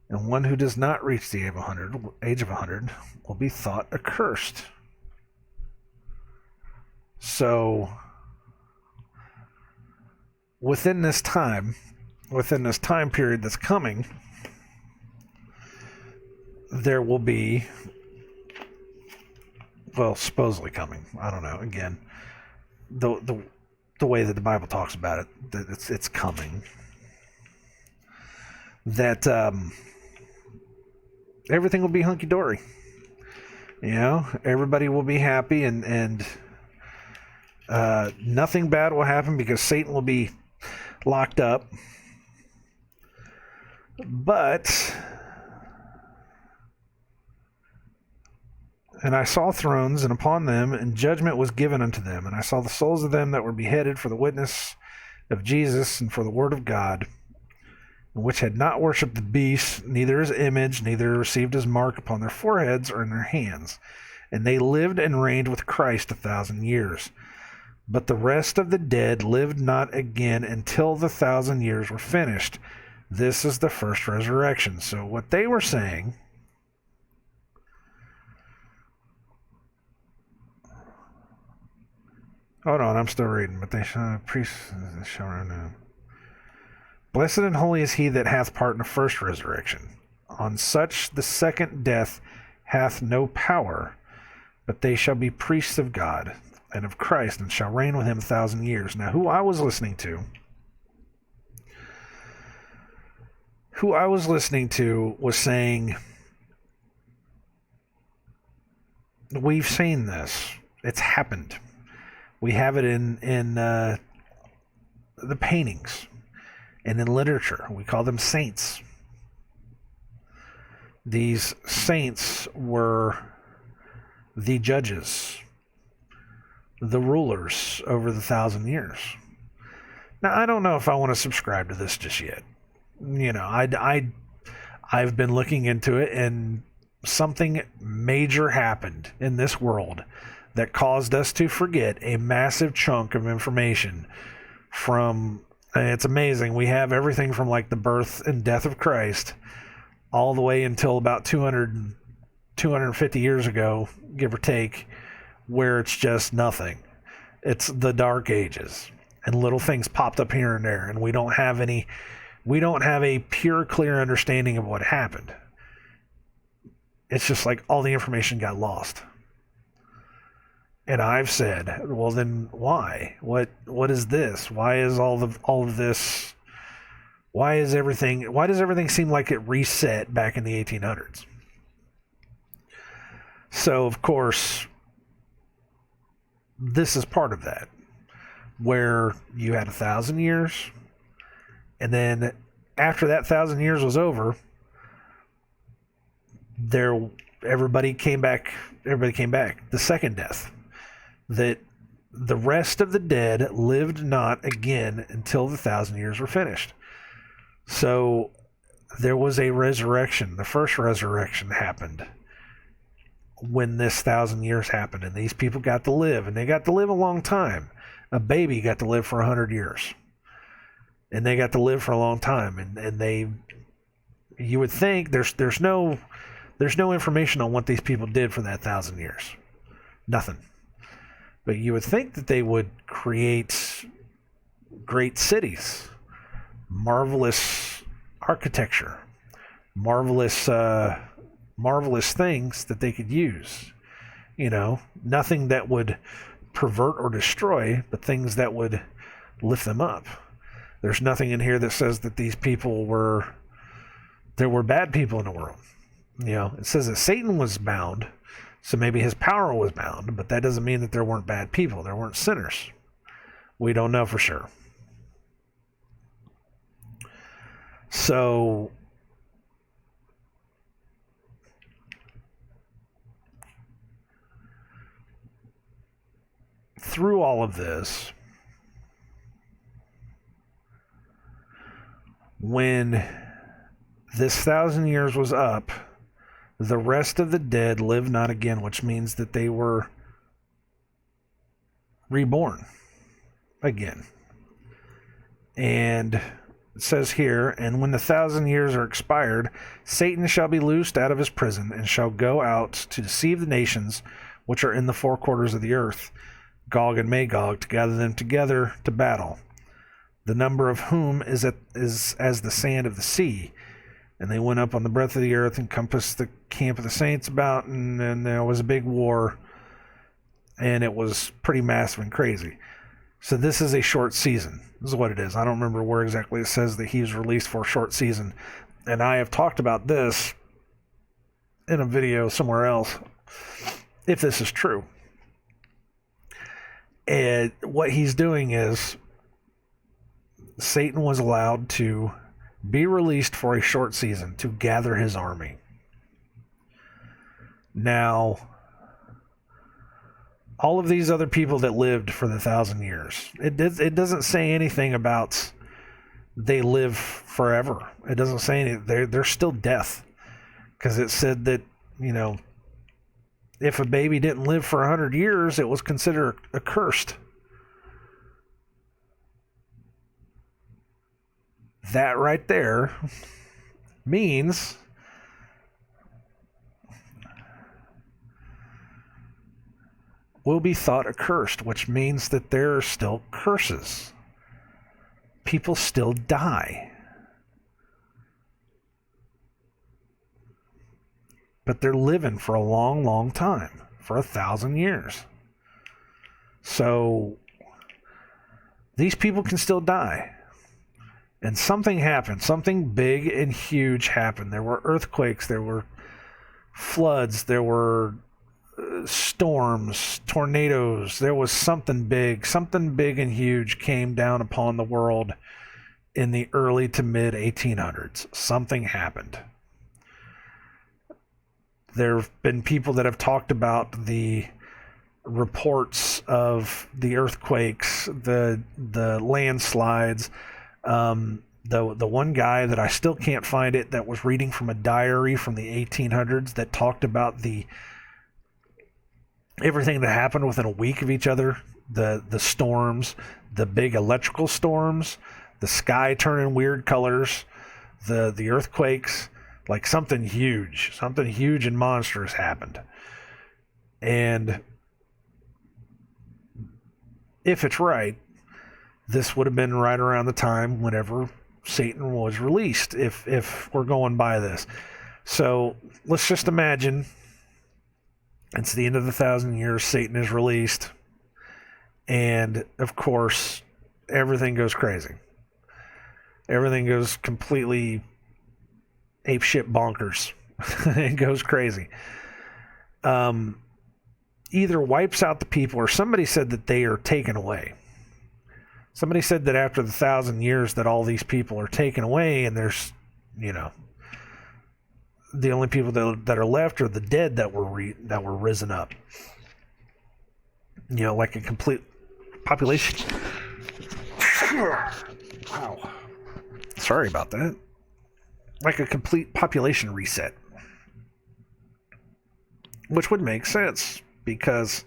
and one who does not reach the age of 100 will be thought accursed. So, within this time period that's coming, there will be, supposedly coming. I don't know. Again, the way that the Bible talks about it, that it's coming. That everything will be hunky dory. Everybody will be happy and nothing bad will happen because Satan will be locked up. But, and I saw thrones, and upon them, and judgment was given unto them. And I saw the souls of them that were beheaded for the witness of Jesus and for the word of God, which had not worshipped the beast, neither his image, neither received his mark upon their foreheads or in their hands. And they lived and reigned with Christ 1,000 years. But the rest of the dead lived not again until the 1,000 years were finished. This is the first resurrection. So what they were saying... Hold on, I'm still reading. But they shall priests shall renew. Blessed and holy is he that hath part in the first resurrection. On such the second death hath no power, but they shall be priests of God and of Christ, and shall reign with him 1,000 years. Now, who I was listening to was saying, we've seen this. It's happened. We have it in the paintings and in literature. We call them saints. These saints were the judges, the rulers over the 1,000 years. Now, I don't know if I want to subscribe to this just yet. You know, I've been looking into it, and something major happened in this world that caused us to forget a massive chunk of information from... It's amazing. We have everything from like the birth and death of Christ all the way until about 250 years ago, give or take, where it's just nothing. It's the Dark Ages, and little things popped up here and there, and we don't have a pure, clear understanding of what happened. It's just like all the information got lost. And I've said, well, then why? What is this? Why is all of this? Why does everything seem like it reset back in the 1800s? So, of course, this is part of that, where you had 1,000 years, and then after that 1,000 years was over, everybody came back. The second death. That the rest of the dead lived not again until the 1,000 years were finished. So there was a resurrection. The first resurrection happened when this 1,000 years happened, and these people got to live, and they got to live a long time. A baby got to live for 100 years, and they got to live for a long time, and you would think there's no information on what these people did for that 1,000 years. Nothing. But you would think that they would create great cities, marvelous architecture, marvelous things that they could use. You know, nothing that would pervert or destroy, but things that would lift them up. There's nothing in here that says that these people there were bad people in the world. You know, it says that Satan was bound. So maybe his power was bound, but that doesn't mean that there weren't bad people. There weren't sinners. We don't know for sure. So, through all of this, when this 1,000 years was up, the rest of the dead lived not again, which means that they were reborn again. And it says here, and when the 1,000 years are expired, Satan shall be loosed out of his prison, and shall go out to deceive the nations which are in the four quarters of the earth, Gog and Magog, to gather them together to battle, the number of whom is as the sand of the sea. And they went up on the breadth of the earth and compassed the camp of the saints about, and then there was a big war, and it was pretty massive and crazy. So this is a short season. This is what it is. I don't remember where exactly it says that he was released for a short season. And I have talked about this in a video somewhere else, if this is true. And what he's doing is, Satan was allowed to be released for a short season to gather his army. Now, All of these other people that lived for the 1,000 years. It doesn't say anything about they live forever. It doesn't say anything. They're still death. Because it said that, if a baby didn't live for 100 years, it was considered accursed. That right there means will be thought accursed, which means that there are still curses. People still die. But they're living for a long, long time, for 1,000 years. So these people can still die. And something happened. Something big and huge happened. There were earthquakes. There were floods. There were storms, tornadoes. There was something big and huge came down upon the world in the early to mid 1800s. Something happened. There have been people that have talked about the reports of the earthquakes, the landslides. The one guy that I still can't find it, that was reading from a diary from the 1800s that talked about everything that happened within a week of each other, the storms, the big electrical storms, the sky turning weird colors, the earthquakes, like something huge and monstrous happened. And if it's right, this would have been right around the time whenever Satan was released, if we're going by this. So let's just imagine it's the end of the 1,000 years, Satan is released, and of course everything goes crazy. Everything goes completely apeshit bonkers. It goes crazy. Either wipes out the people, or somebody said that they are taken away. Somebody said that after the 1,000 years that all these people are taken away, and there's, the only people that are left are the dead that were risen up. Like a complete population. Wow. Sorry about that. Like a complete population reset. Which would make sense, because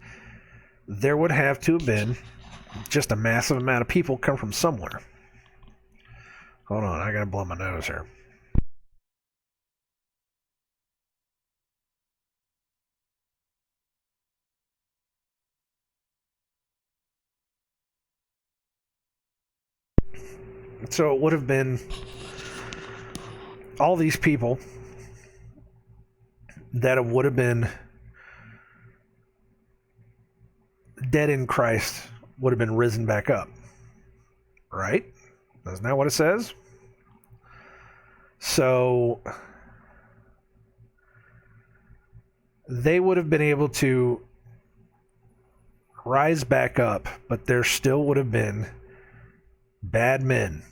there would have to have been just a massive amount of people come from somewhere. Hold on, I gotta blow my nose here. So it would have been all these people that would have been dead in Christ would have been risen back up. Right? Isn't that what it says? So they would have been able to rise back up, but there still would have been bad men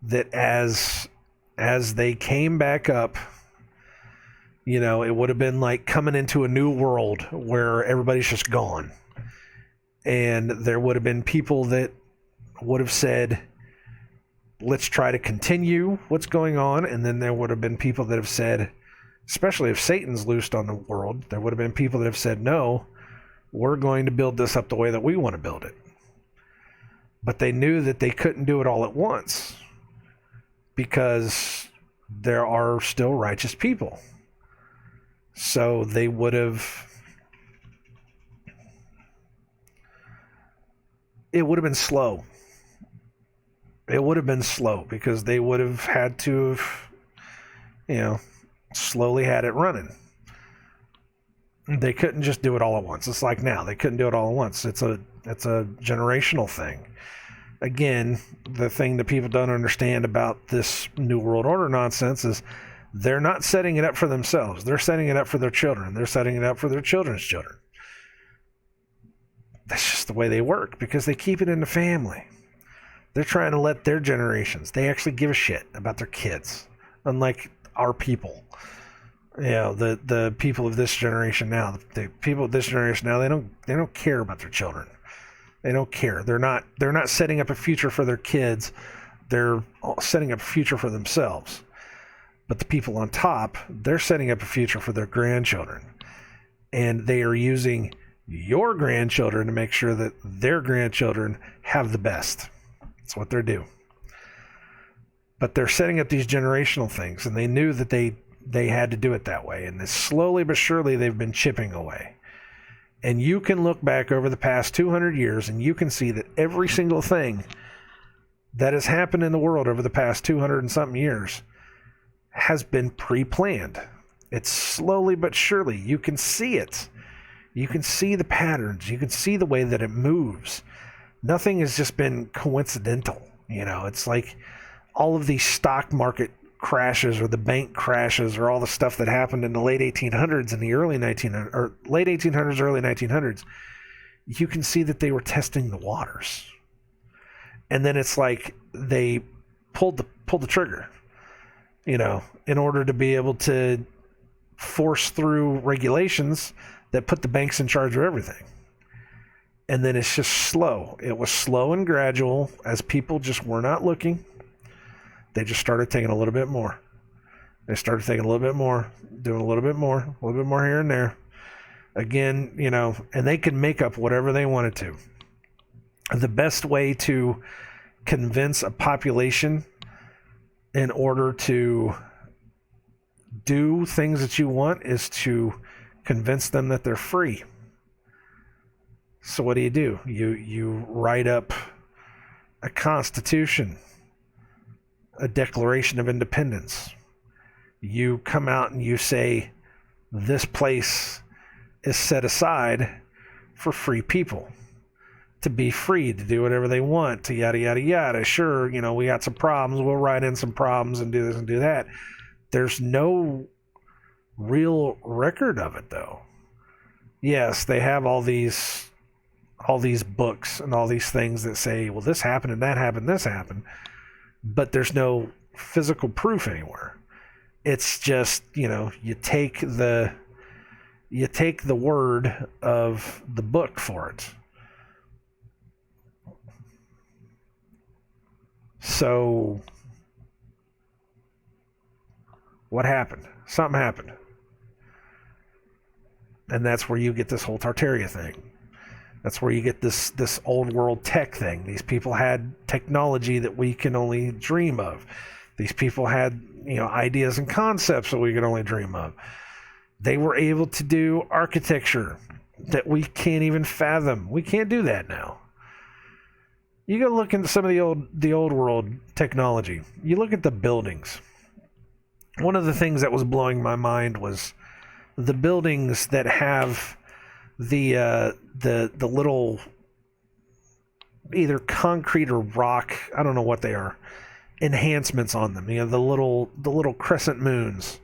that as they came back up, it would have been like coming into a new world where everybody's just gone. And there would have been people that would have said, let's try to continue what's going on. And then there would have been people that have said, especially if Satan's loosed on the world, there would have been people that have said, no, we're going to build this up the way that we want to build it. But they knew that they couldn't do it all at once, because there are still righteous people. So they would have... It would have been slow. It would have been slow, because they would have had to have, slowly had it running. They couldn't just do it all at once. It's like now. They couldn't do it all at once. It's a generational thing. Again, the thing that people don't understand about this New World Order nonsense is they're not setting it up for themselves. They're setting it up for their children. They're setting it up for their children's children. That's just the way they work, because they keep it in the family. They're trying to let their generations, they actually give a shit about their kids, unlike our people. The people of this generation now, the people of this generation now, they don't care about their children. They don't care. They're not setting up a future for their kids. They're setting up a future for themselves. But the people on top, they're setting up a future for their grandchildren. And they are using your grandchildren to make sure that their grandchildren have the best. That's what they're doing. But they're setting up these generational things, and they knew that they had to do it that way. And slowly but surely, they've been chipping away. And you can look back over the past 200 years, and you can see that every single thing that has happened in the world over the past 200 and something years has been pre-planned. It's slowly but surely. You can see it. You can see the patterns. You can see the way that it moves. Nothing has just been coincidental. It's like all of these stock market crashes or the bank crashes or all the stuff that happened in the late 1800s and the early 1900s or late 1800s, early 1900s. You can see that they were testing the waters. And then it's like they pulled the trigger, in order to be able to force through regulations that put the banks in charge of everything. And then it's just slow. It was slow and gradual as people just were not looking. They just started taking a little bit more. They started taking a little bit more, doing a little bit more here and there. Again, and they could make up whatever they wanted to. The best way to convince a population in order to do things that you want is to convince them that they're free. So what do? You write up a constitution, a Declaration of Independence. You come out and you say, this place is set aside for free people, to be free to do whatever they want, to yada, yada, yada. Sure, we got some problems. We'll write in some problems and do this and do that. There's no real record of it, though. Yes, they have all these books and all these things that say, well, this happened and that happened, this happened. But there's no physical proof anywhere. It's just, you take the word of the book for it. So what happened? Something happened. And that's where you get this whole Tartaria thing. That's where you get this old world tech thing. These people had technology that we can only dream of. These people had, ideas and concepts that we could only dream of. They were able to do architecture that we can't even fathom. We can't do that now. You go look into some of the old world technology. You look at the buildings. One of the things that was blowing my mind was the buildings that have the little either concrete or rock, I don't know what they are, enhancements on them. The little crescent moons,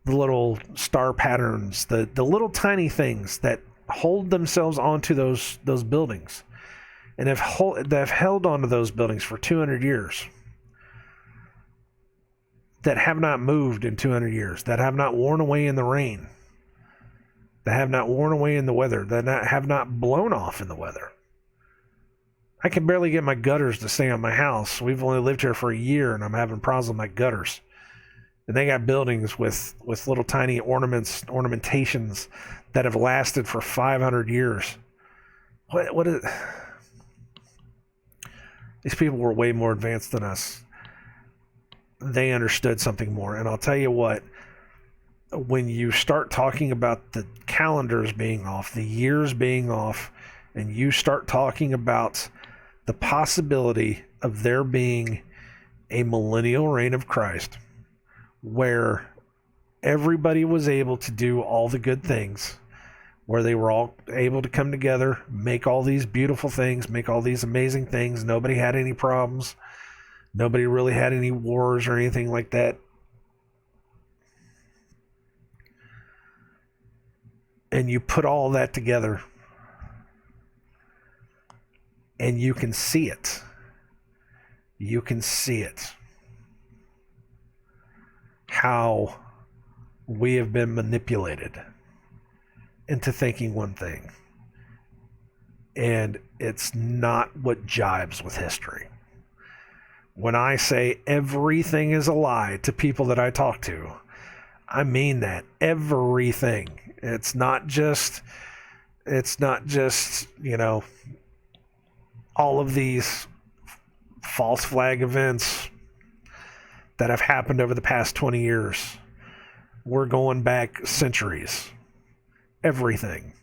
the little star patterns, the little tiny things that hold themselves onto those buildings, and have held onto those buildings for 200 years. That have not moved in 200 years, that have not worn away in the rain, that have not worn away in the weather, that have not blown off in the weather. I can barely get my gutters to stay on my house. We've only lived here for a year, and I'm having problems with my gutters. And they got buildings with little tiny ornamentations that have lasted for 500 years. What is... These people were way more advanced than us. They understood something more. And I'll tell you what, when you start talking about the calendars being off, the years being off, and you start talking about the possibility of there being a millennial reign of Christ, where everybody was able to do all the good things, where they were all able to come together, make all these beautiful things, make all these amazing things. Nobody had any problems. Nobody really had any wars or anything like that. And you put all that together, and you can see it. You can see it. How we have been manipulated into thinking one thing. And it's not what jives with history. When I say everything is a lie to people that I talk to, I mean that. Everything. It's not just, all of these false flag events that have happened over the past 20 years. We're going back centuries. Everything.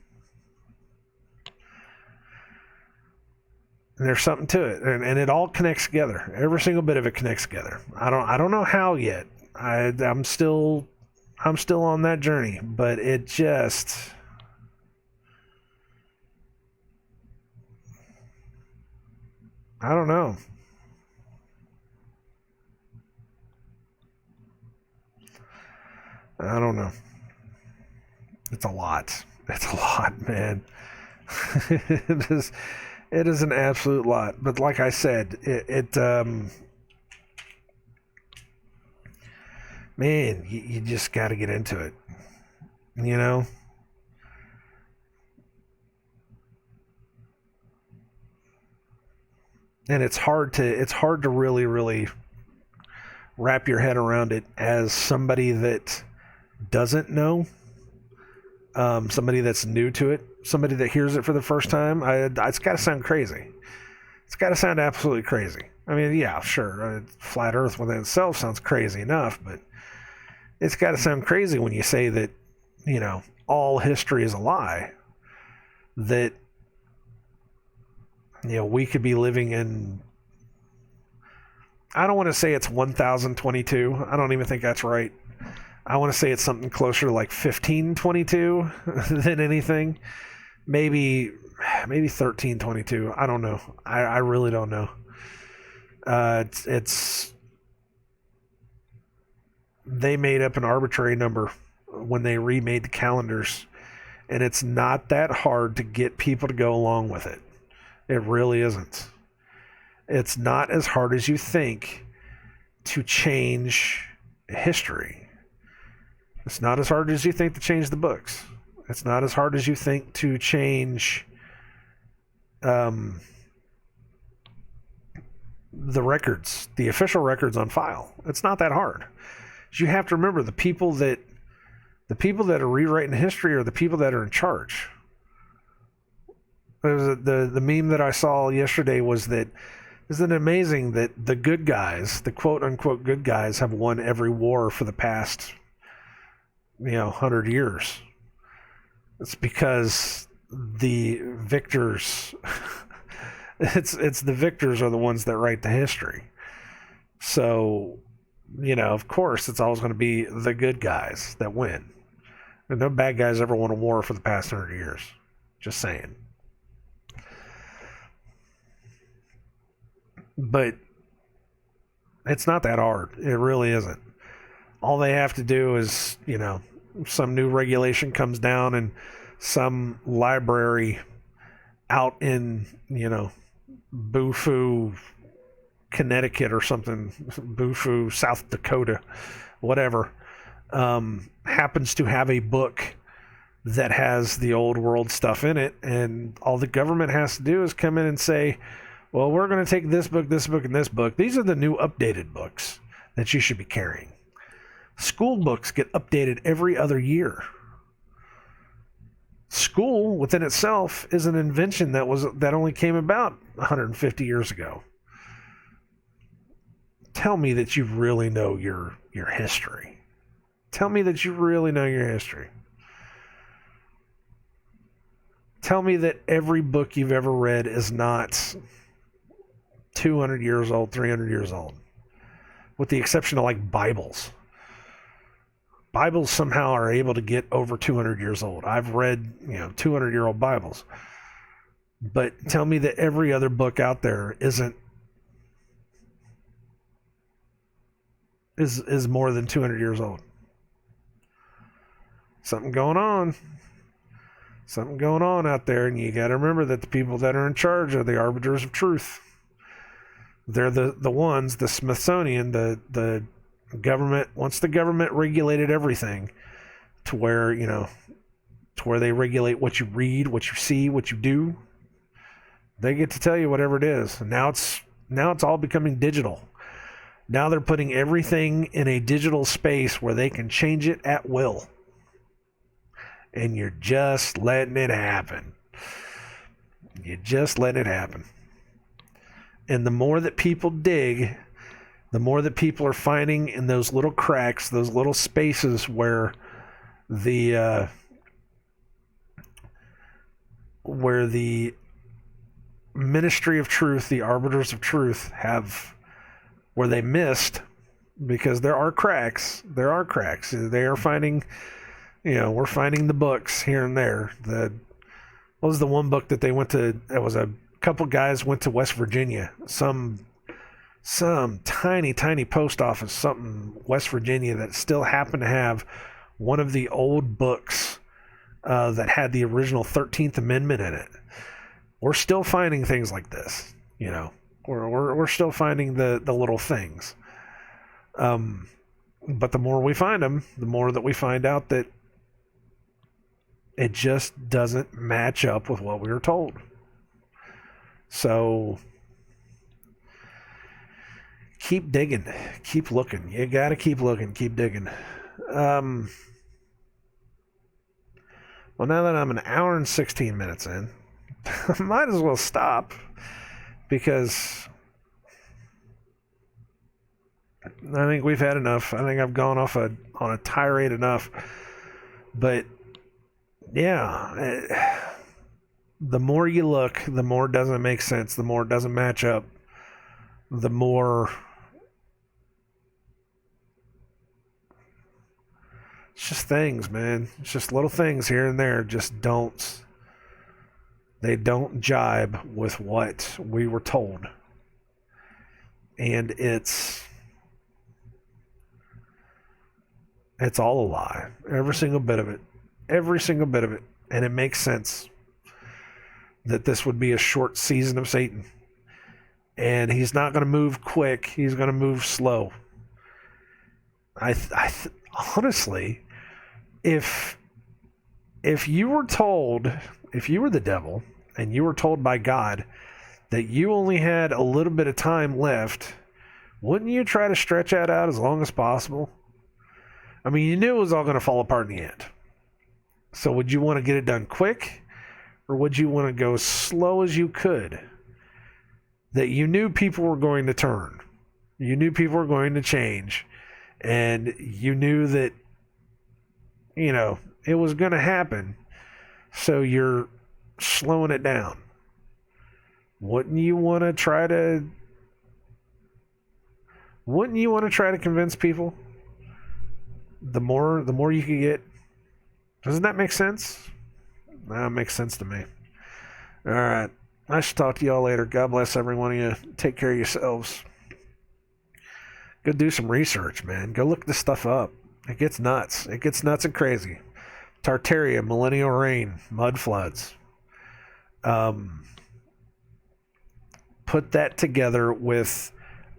And there's something to it, and it all connects together. Every single bit of it connects together. I don't know how yet. I'm still on that journey, but it just, I don't know. I don't know. It's a lot. It's a lot, man. it is. It is an absolute lot. But like I said, man, you just got to get into it. You know? And it's hard to really, really wrap your head around it as somebody that doesn't know, somebody that's new to it, somebody that hears it for the first time. It's got to sound crazy. It's got to sound absolutely crazy. I mean, yeah, sure, flat Earth within itself sounds crazy enough, but it's got to sound crazy when you say that, all history is a lie. That, we could be living in, I don't want to say it's 1022. I don't even think that's right. I want to say it's something closer to like 1522 than anything. Maybe 1322. I don't know. I really don't know. It's they made up an arbitrary number when they remade the calendars, and it's not that hard to get people to go along with it. It really isn't. It's not as hard as you think to change history. It's not as hard as you think to change the books. It's not as hard as you think to change the records, the official records on file. It's not that hard. You have to remember the people that are rewriting history are the people that are in charge. The meme that I saw yesterday was that, isn't it amazing that the good guys, the quote unquote good guys, have won every war for the past 100 years? It's because the victors it's the victors are the ones that write the history. So, of course it's always going to be the good guys that win. And no bad guys ever won a war for the past 100 years. Just saying. But it's not that hard. It really isn't. All they have to do is, some new regulation comes down and some library out in, Bufu, Connecticut or something, Bufu, South Dakota, whatever, happens to have a book that has the old world stuff in it, and all the government has to do is come in and say, well, we're going to take this book, and this book. These are the new updated books that you should be carrying. School books get updated every other year. School within itself is an invention that only came about 150 years ago. Tell me that you really know your history. Tell me that you really know your history. Tell me that every book you've ever read is not 200 years old, 300 years old, with the exception of like Bibles. Bibles somehow are able to get over 200 years old. I've read, 200-year-old Bibles. But tell me that every other book out there is more than 200 years old. Something going on. Something going on out there, and you got to remember that the people that are in charge are the arbiters of truth. They're the ones, the Smithsonian, the government. Once the government regulated everything, to where, to where they regulate what you read, what you see, what you do. They get to tell you whatever it is. And now it's all becoming digital. Now they're putting everything in a digital space where they can change it at will. And you're just letting it happen. You're just letting it happen. And the more that people dig, the more that people are finding in those little cracks, those little spaces where the ministry of truth, the arbiters of truth, where they missed, because there are cracks. There are cracks. They are finding, we're finding the books here and there. What was the one book that they went to? It was a couple guys went to West Virginia, some tiny post office, something West Virginia, that still happened to have one of the old books that had the original 13th Amendment in it. We're still finding things like this, We're still finding the little things. But the more we find them, the more that we find out that it just doesn't match up with what we were told. So keep digging, keep looking. You got to keep looking, keep digging. Well, now that I'm an hour and 16 minutes in, I might as well stop, because I think we've had enough. I think I've gone off on a tirade enough. But yeah, the more you look, the more it doesn't make sense, the more it doesn't match up, the more it's just things, man. It's just little things here and there they don't jibe with what we were told. And it's all a lie. Every single bit of it. Every single bit of it. And it makes sense that this would be a short season of Satan. And he's not going to move quick. He's going to move slow. Honestly, if you were told, if you were the devil and you were told by God that you only had a little bit of time left, wouldn't you try to stretch that out as long as possible? I mean, you knew it was all going to fall apart in the end. So would you want to get it done quick, or would you want to go as slow as you could? That you knew people were going to turn. You knew people were going to change. And you knew that, it was going to happen. So you're slowing it down. Wouldn't you want to try to convince people? The more you can get. Doesn't that make sense? That makes sense to me. All right. I should talk to y'all later. God bless every one of you. Take care of yourselves. Go do some research, man. Go look this stuff up. It gets nuts. It gets nuts and crazy. Tartaria, Millennial Reign, mud floods. Put that together with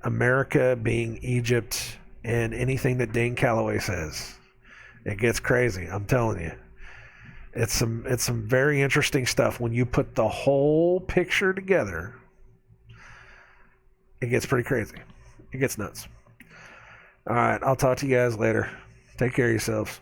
America being Egypt and anything that Dane Calloway says. It gets crazy. I'm telling you. It's some very interesting stuff. When you put the whole picture together, it gets pretty crazy. It gets nuts. All right, I'll talk to you guys later. Take care of yourselves.